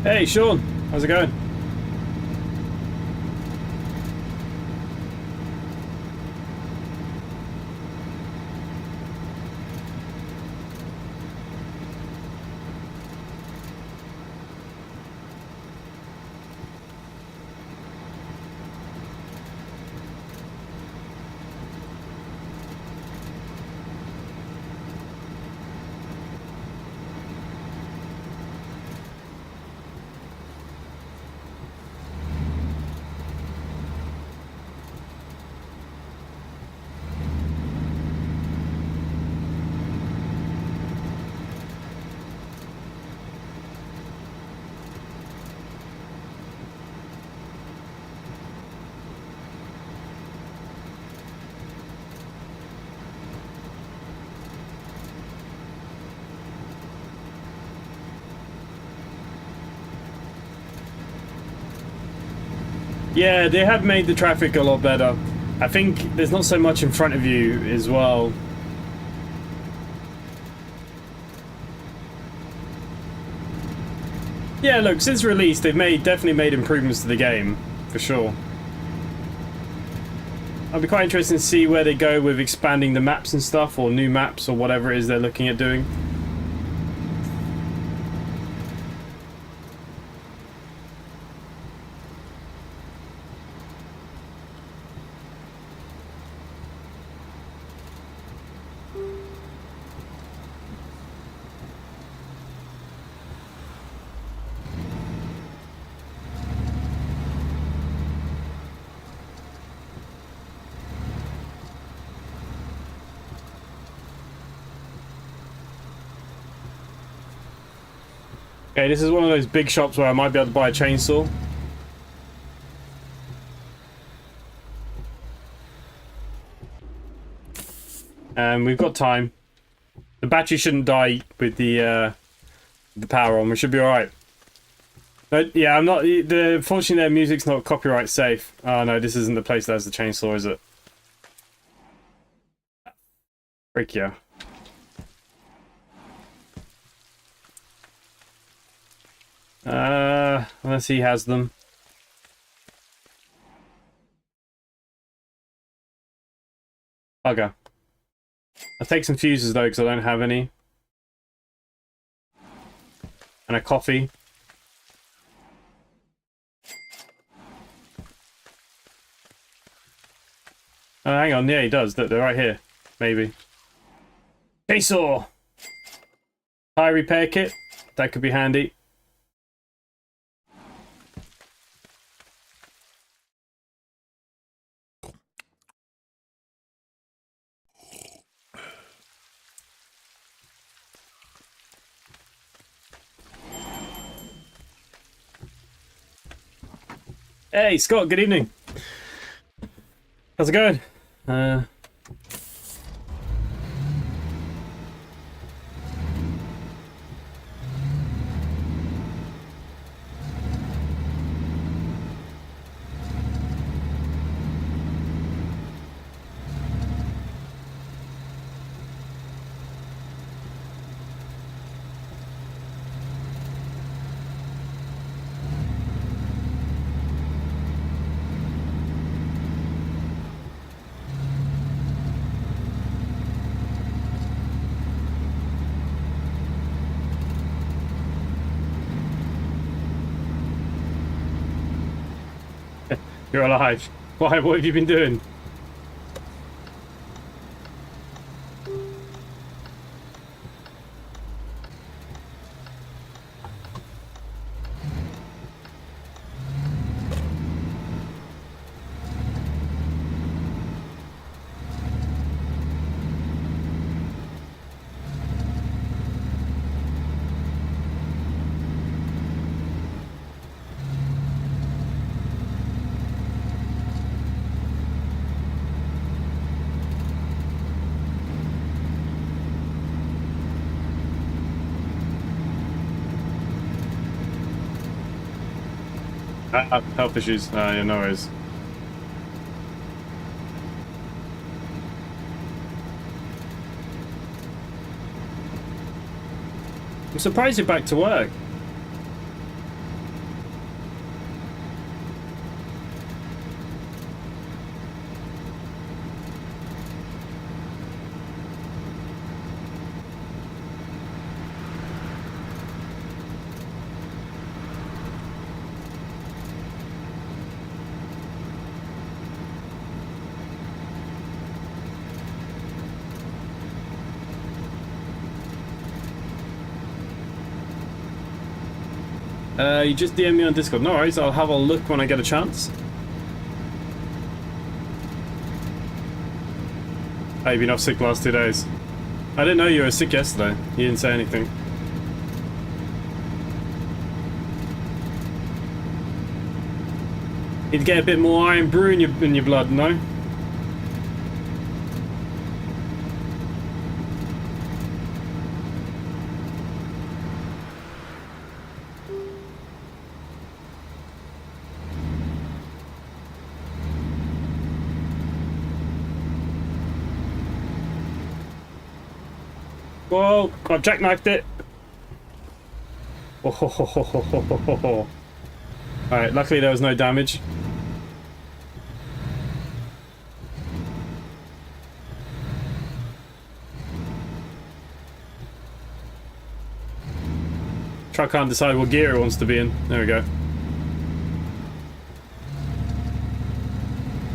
Hey Sean, how's it going? Yeah, they have made the traffic a lot better. I think there's not so much in front of you as well. Yeah, look, since release, they've definitely made improvements to the game, for sure. I'll be quite interested to see where they go with expanding the maps and stuff, or new maps, or whatever it is they're looking at doing. Okay, this is one of those big shops where I might be able to buy a chainsaw. And we've got time. The battery shouldn't die with the power on. We should be alright. But yeah, I'm not. Fortunately, their music's not copyright safe. Oh no, this isn't the place that has the chainsaw, is it? Frick yeah. Unless he has them. Bugger. I'll take some fuses though, because I don't have any. And a coffee. Oh, hang on, yeah, he does. They're right here. Maybe. Chainsaw! Tire repair kit. That could be handy. Hey, Scott, good evening. How's it going? You're alive. Why? What have you been doing? Health issues. Yeah, no worries. I'm surprised you're back to work. You just DM me on Discord. No worries, I'll have a look when I get a chance. Oh, you've been off sick the last 2 days. I didn't know you were sick yesterday. You didn't say anything. You'd get a bit more iron brew in your blood, no? Whoa, I've jackknifed it. Oh, alright, luckily there was no damage. Truck can't decide what gear it wants to be in. There we go.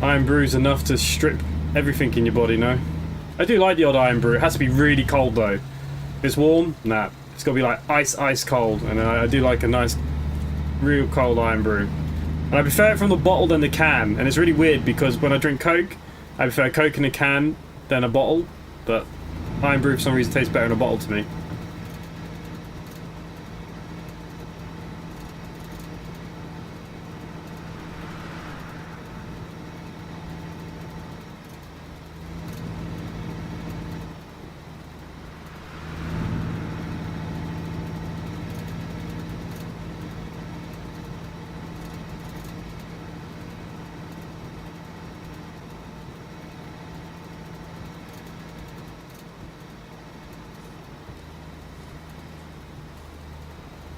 Iron brew's enough to strip everything in your body, no? I do like the odd iron brew. It has to be really cold though. If it's warm, nah. It's got to be like ice cold. And I do like a nice, real cold iron brew. And I prefer it from the bottle than the can. And it's really weird because when I drink Coke, I prefer Coke in a can than a bottle. But iron brew for some reason tastes better in a bottle to me.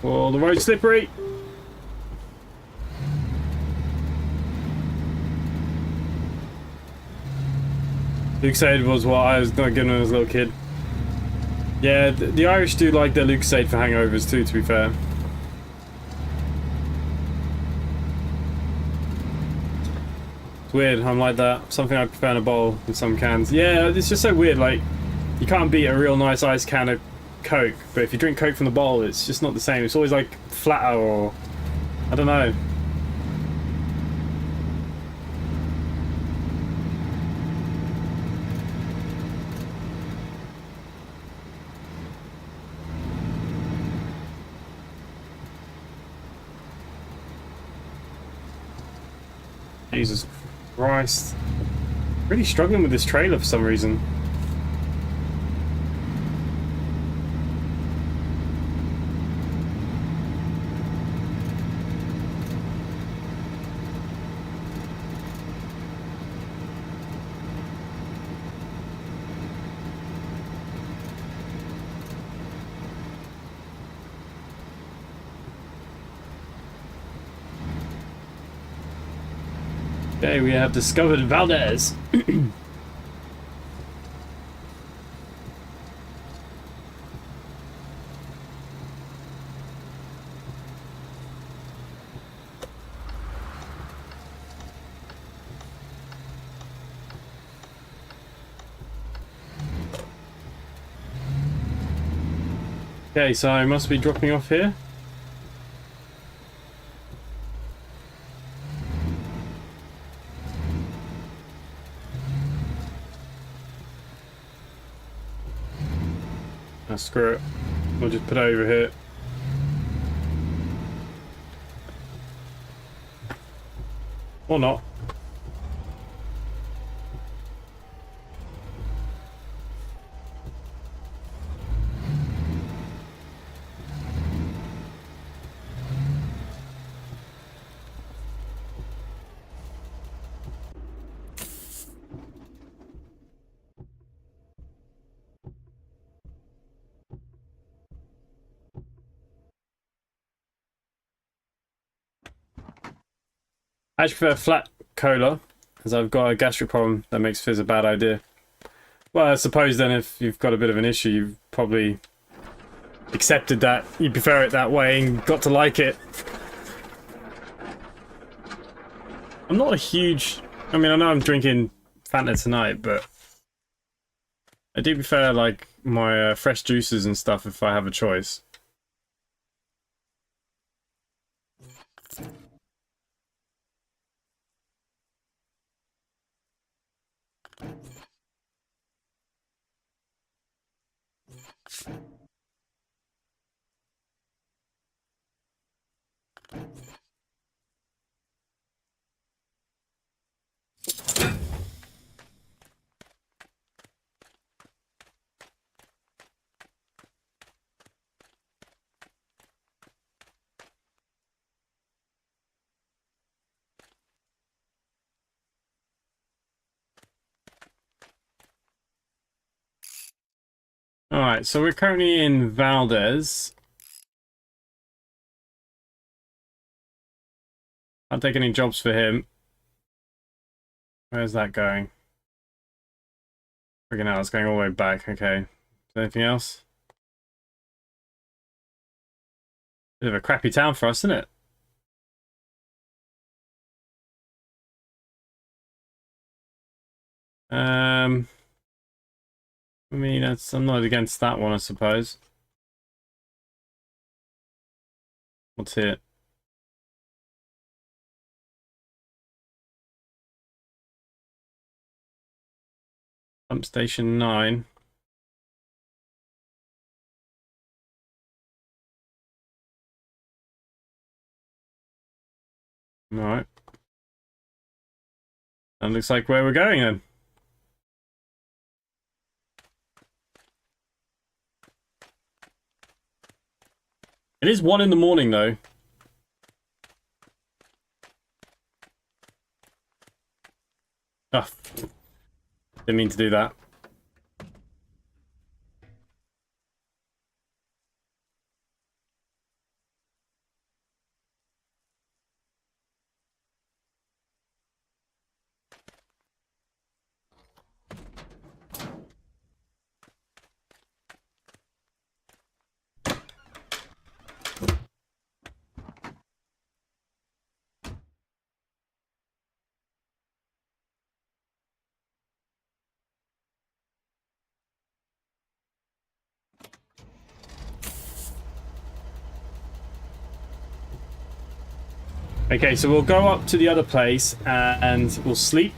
Oh, the road's slippery. Lucasade was what I was not getting when I was a little kid. Yeah, the Irish do like their Lucasade for hangovers too, to be fair. It's weird, I'm like that. Something I prefer in a bowl in some cans. Yeah, it's just so weird, like, you can't beat a real nice ice can of Coke, but if you drink Coke from the bowl, it's just not the same. It's always like flatter or... I don't know. Jesus Christ. Really struggling with this trailer for some reason. Okay, we have discovered Valdez. Okay, so I must be dropping off here. Oh, screw it. We'll just put it over here. Or not. I actually prefer flat cola, as I've got a gastric problem that makes fizz a bad idea. Well, I suppose then if you've got a bit of an issue, you've probably accepted that you prefer it that way and got to like it. I'm not a huge... I mean, I know I'm drinking Fanta tonight, but I do prefer, like, my fresh juices and stuff if I have a choice. Alright, so we're currently in Valdez. I'll take any jobs for him. Where's that going? Freaking hell, it's going all the way back. Okay. Is there anything else? Bit of a crappy town for us, isn't it? I mean, I'm not against that one, I suppose. What's it? Pump station 9. Alright. That looks like where we're going then. It is 1 in the morning though. Oh, didn't mean to do that. Okay, so we'll go up to the other place and we'll sleep.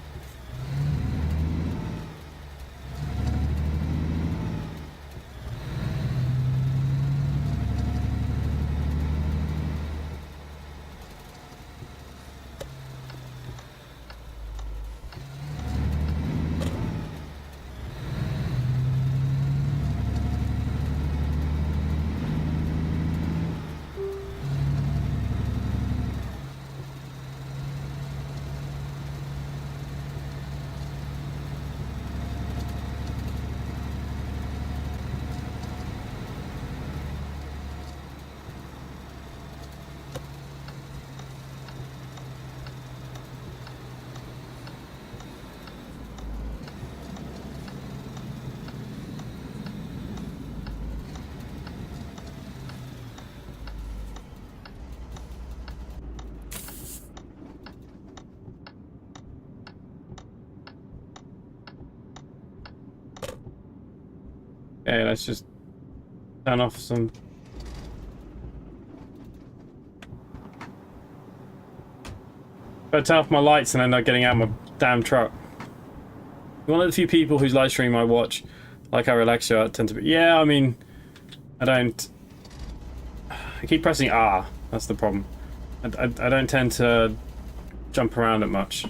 Okay, let's just turn off some. Better turn off my lights and end up getting out of my damn truck. One of the few people whose live stream I watch, like how relaxed you are, tend to be. Yeah, I mean, I don't. I keep pressing R. That's the problem. I don't tend to jump around it much.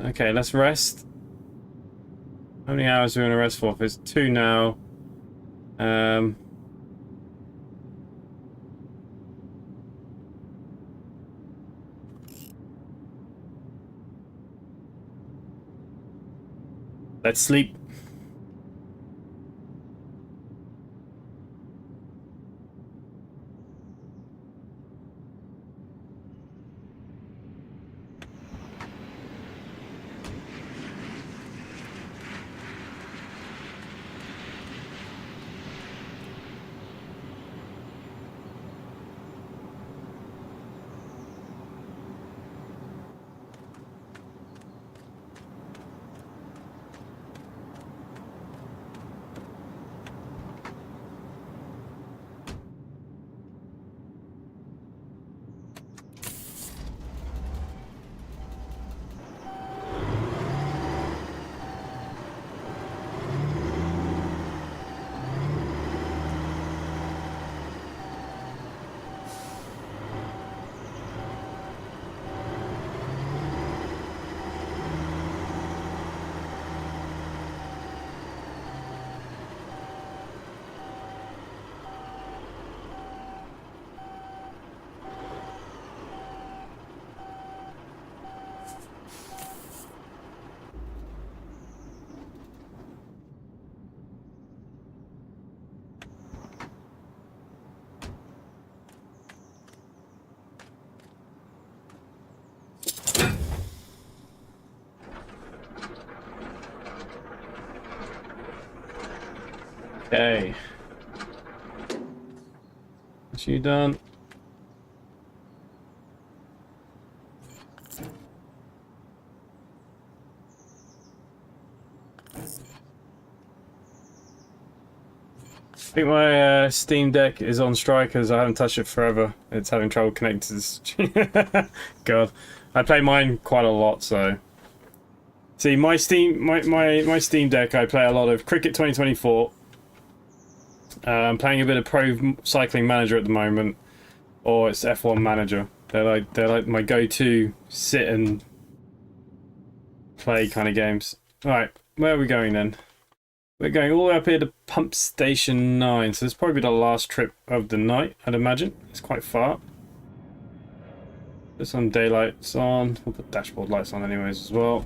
Okay, let's rest. How many hours are we going to rest for? There's 2 now. Let's sleep. Okay. Is you done? I think my Steam Deck is on strike because I haven't touched it forever. It's having trouble connecting to God. I play mine quite a lot, so. See, my Steam Deck, I play a lot of Cricket 2024. I'm playing a bit of Pro Cycling Manager at the moment, or it's F1 Manager. They're like my go-to sit and play kind of games. All right, where are we going then? We're going all the way up here to Pump Station 9, so this is probably the last trip of the night, I'd imagine. It's quite far. Put some daylights on. We'll put dashboard lights on anyways as well.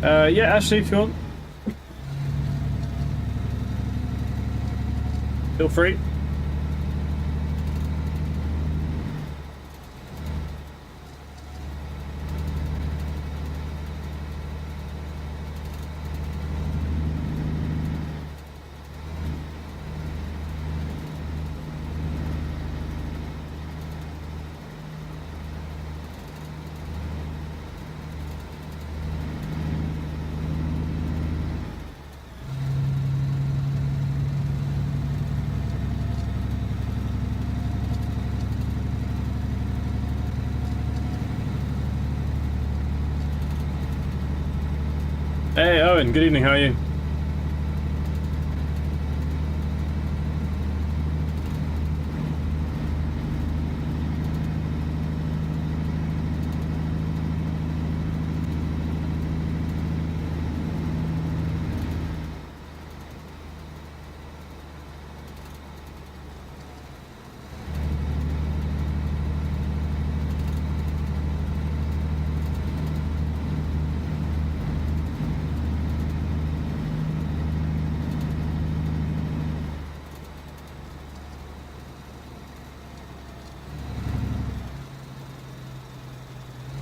Yeah, Ashley, if you want. Feel free. Hey Owen, good evening, how are you?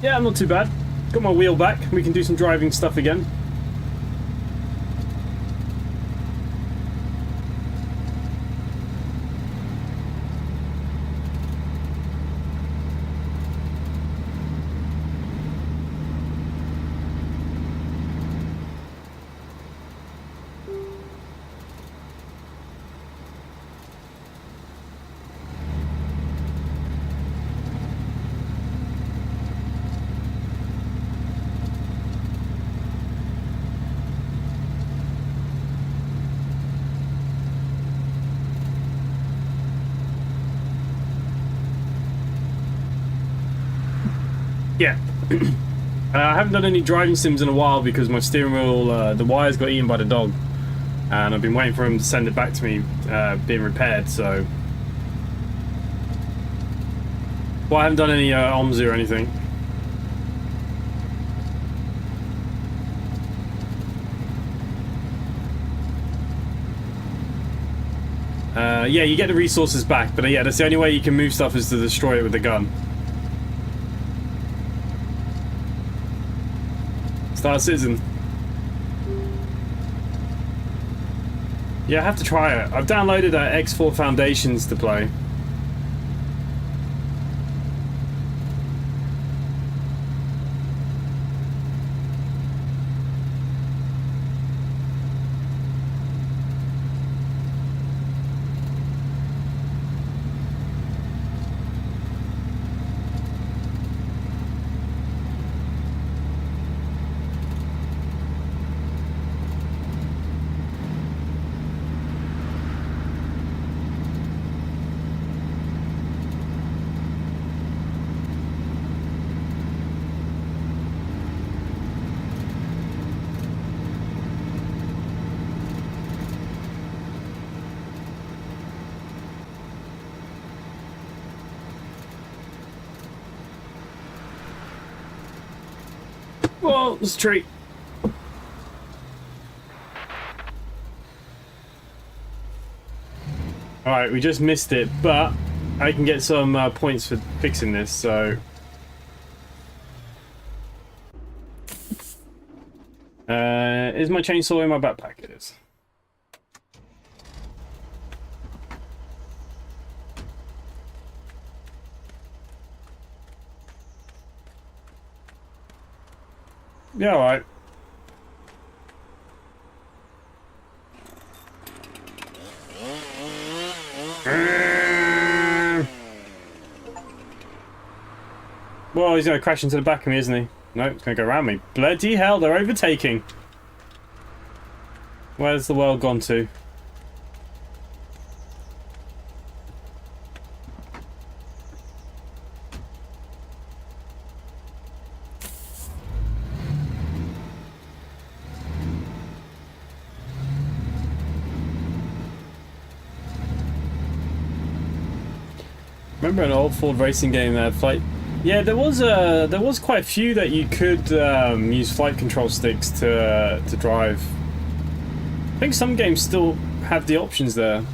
Yeah, I'm not too bad. Got my wheel back. We can do some driving stuff again. Yeah. I haven't done any driving sims in a while because my steering wheel, the wires got eaten by the dog. And I've been waiting for him to send it back to me, being repaired, so... Well, I haven't done any Omsi or anything. Yeah, you get the resources back, but yeah, that's the only way you can move stuff is to destroy it with the gun. Star Citizen. Yeah, I have to try it. I've downloaded X4 Foundations to play. Well, it's a treat. Alright, we just missed it, but I can get some points for fixing this, so... is my chainsaw in my backpack? It is. Yeah, alright. Well, he's gonna crash into the back of me, isn't he? No, he's gonna go around me. Bloody hell, they're overtaking. Where's the world gone to? Remember an old Ford racing game that had flight Yeah, there was quite a few that you could use flight control sticks to drive. I think some games still have the options there.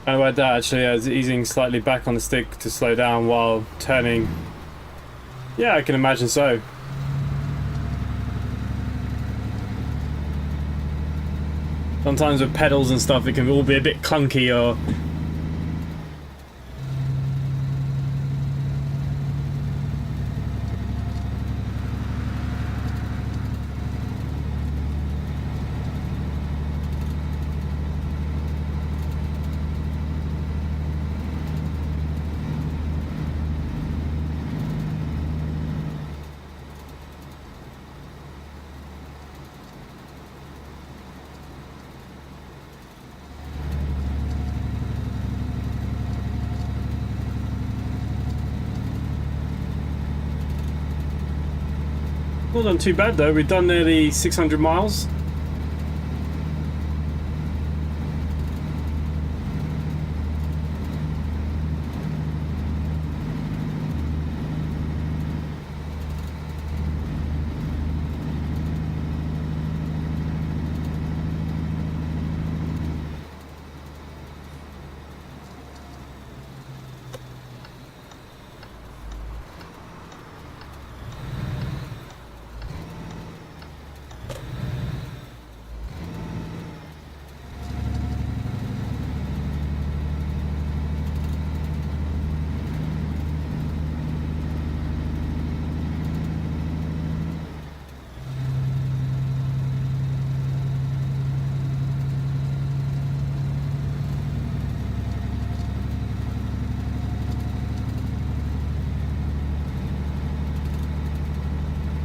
I like that actually, as easing slightly back on the stick to slow down while turning. Yeah, I can imagine so. Sometimes with pedals and stuff, it can all be a bit clunky or. Not done too bad though, we've done nearly 600 miles.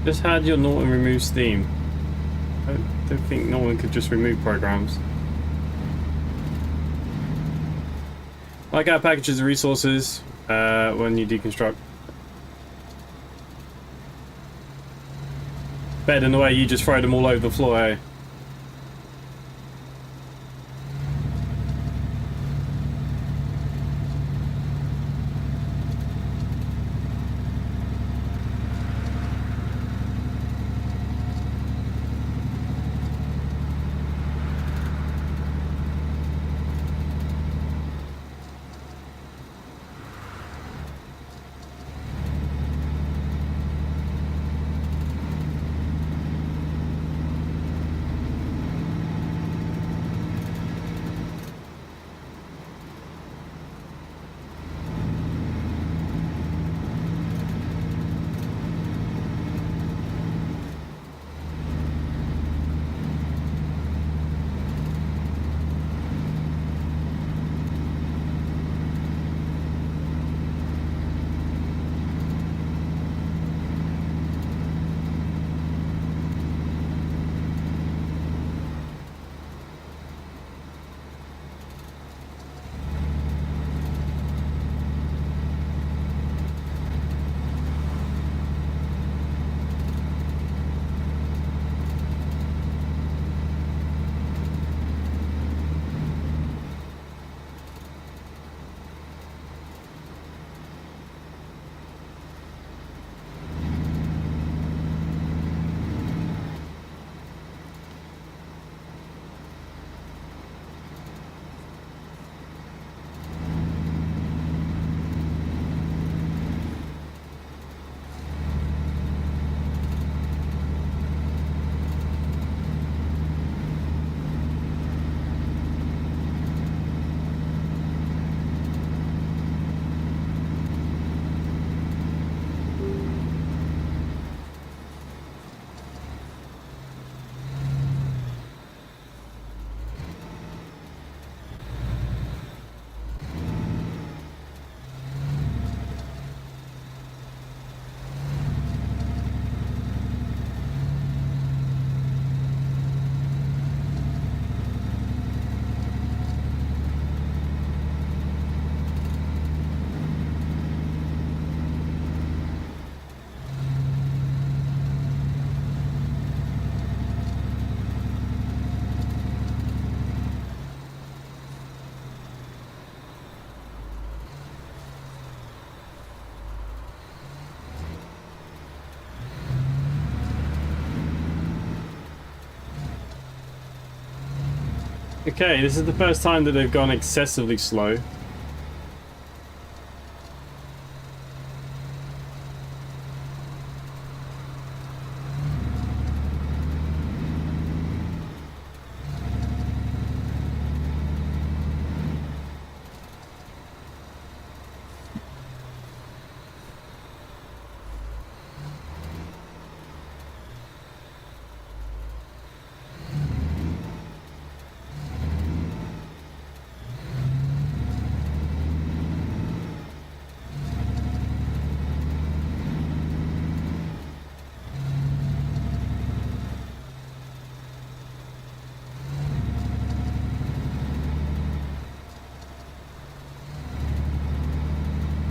Just had your Norton remove Steam. I don't think Norton could just remove programs. Like our packages of resources when you deconstruct. Better than the way you just throw them all over the floor, eh? Okay, this is the first time that they've gone excessively slow.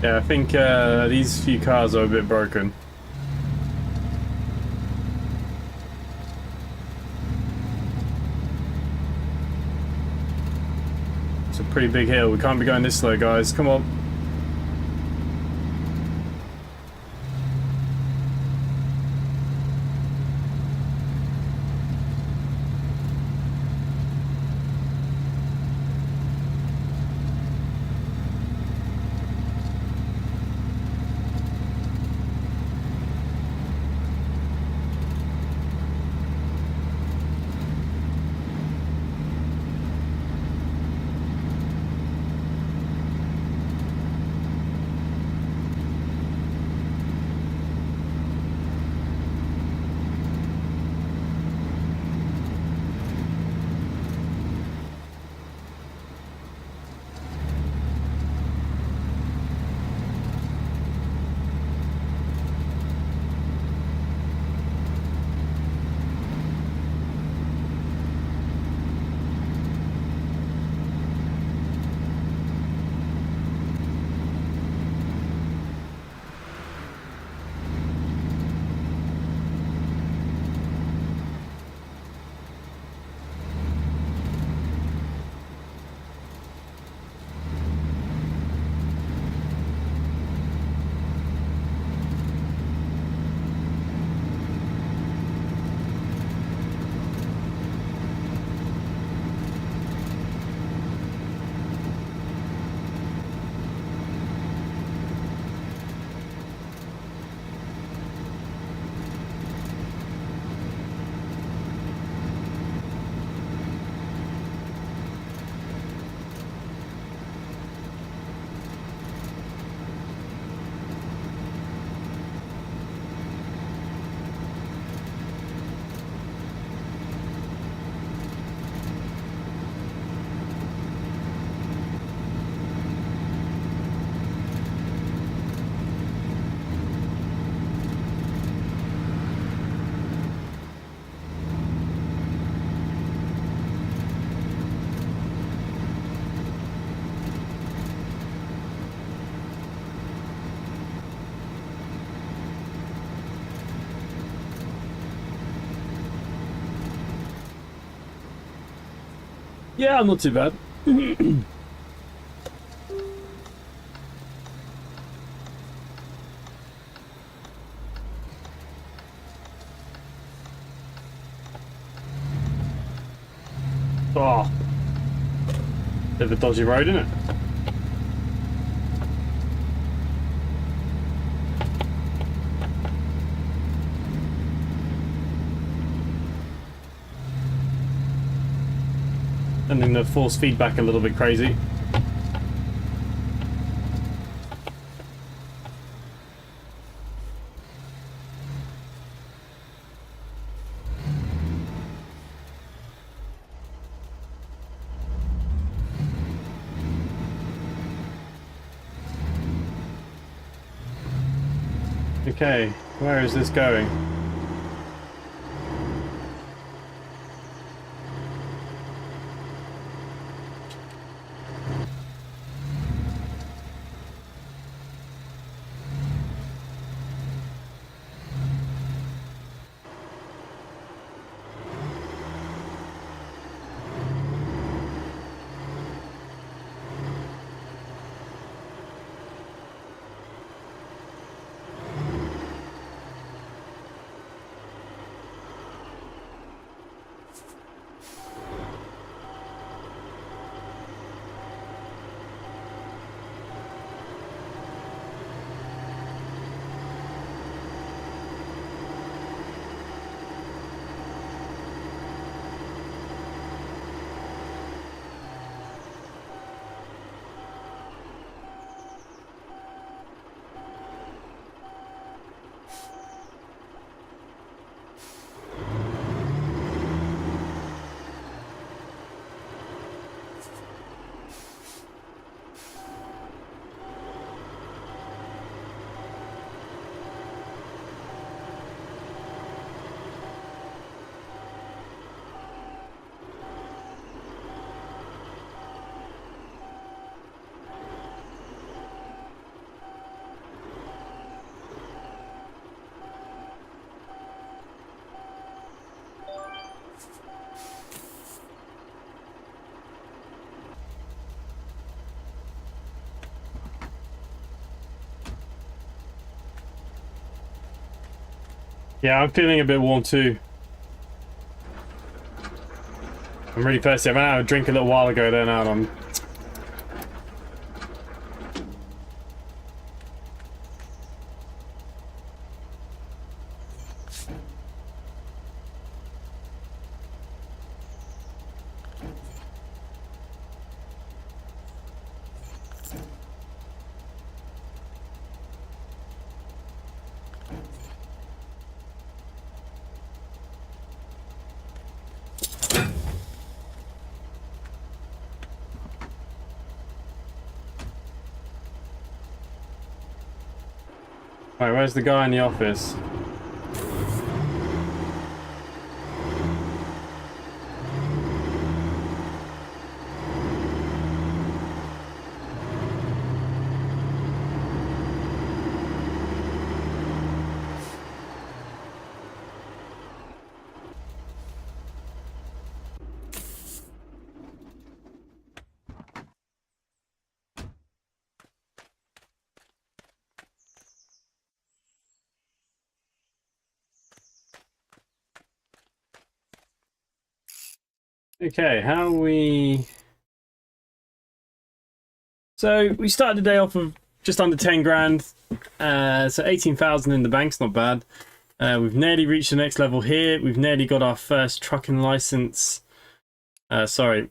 Yeah, I think these few cars are a bit broken. It's a pretty big hill. We can't be going this slow, guys. Come on. Yeah, I'm not too bad. Oh, bit of a dodgy road, isn't it? And then the force feedback a little bit crazy. Okay, where is this going? Yeah, I'm feeling a bit warm too. I'm really thirsty. I ran out of a drink a little while ago, then out on. Right, where's the guy in the office? Okay, how we... So we started the day off of just under 10 grand. So 18,000 in the bank's not bad. We've nearly reached the next level here. We've nearly got our first trucking license. Sorry,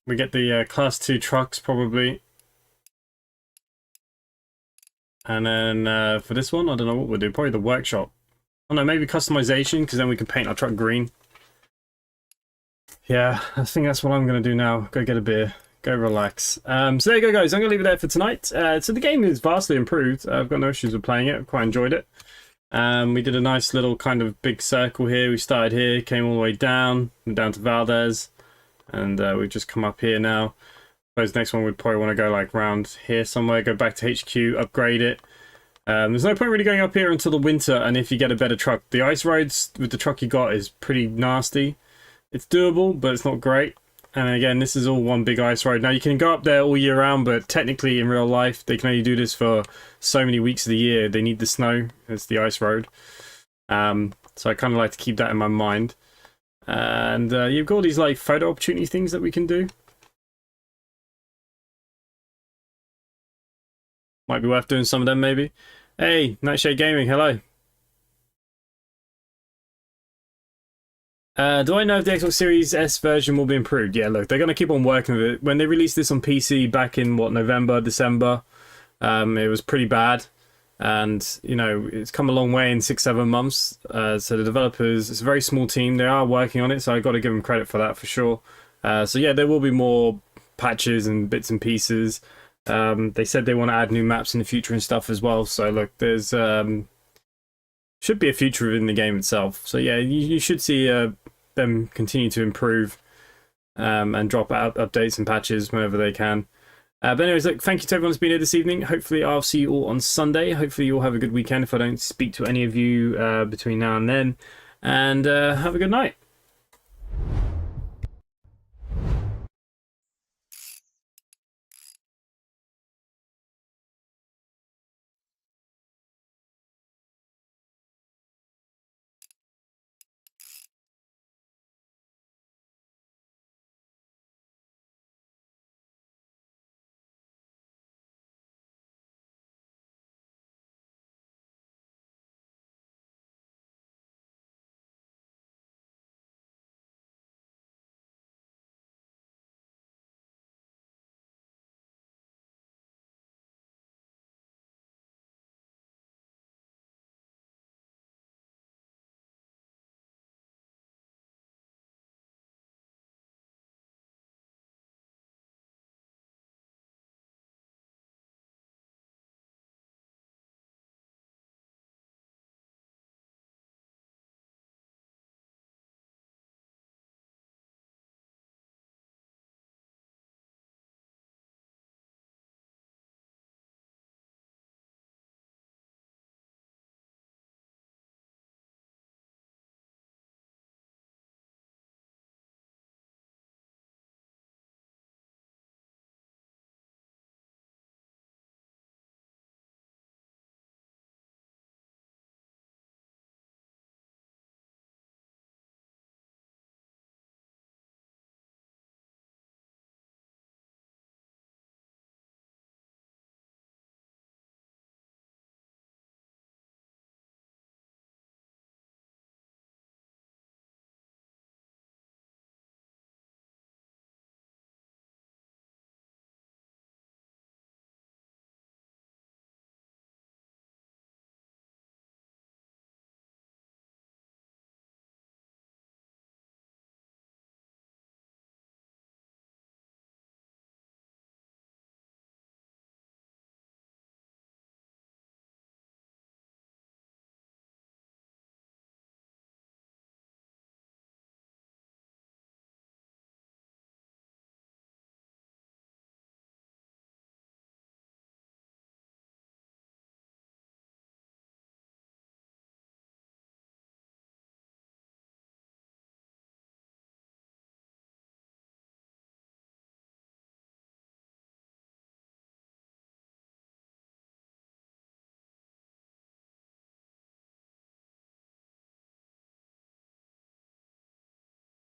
we get the class 2 trucks probably. And then for this one, I don't know what we'll do. Probably the workshop. Oh no, maybe customization, because then we can paint our truck green. Yeah, I think that's what I'm going to do now. Go get a beer. Go relax. So there you go, guys. I'm going to leave it there for tonight. So the game is vastly improved. I've got no issues with playing it. I've quite enjoyed it. We did a nice little kind of big circle here. We started here, came all the way down, and down to Valdez. And we've just come up here now. I suppose the next one we'd probably want to go like round here somewhere. Go back to HQ, upgrade it. There's no point really going up here until the winter, and if you get a better truck. The ice roads with the truck you got is pretty nasty. It's doable, but it's not great. And again, this is all one big ice road. Now, you can go up there all year round, but technically in real life, they can only do this for so many weeks of the year. They need the snow. It's the ice road. So I kind of like to keep that in my mind. And you've got all these like photo opportunity things that we can do. Might be worth doing some of them, maybe. Hey, Nightshade Gaming, hello. Do I know if the Xbox Series S version will be improved? Yeah, look, they're going to keep on working with it. When they released this on PC back in, what, November, December, it was pretty bad. And, you know, it's come a long way in 6-7 months. So the developers, it's a very small team. They are working on it, so I've got to give them credit for that for sure. So yeah, there will be more patches and bits and pieces. They said they want to add new maps in the future and stuff as well. So look, there's should be a future within the game itself. So yeah, you should see them continue to improve and drop out updates and patches whenever they can. But anyways, look, thank you to everyone who's been here this evening. Hopefully I'll see you all on Sunday. Hopefully you all have a good weekend if I don't speak to any of you between now and then. And have a good night.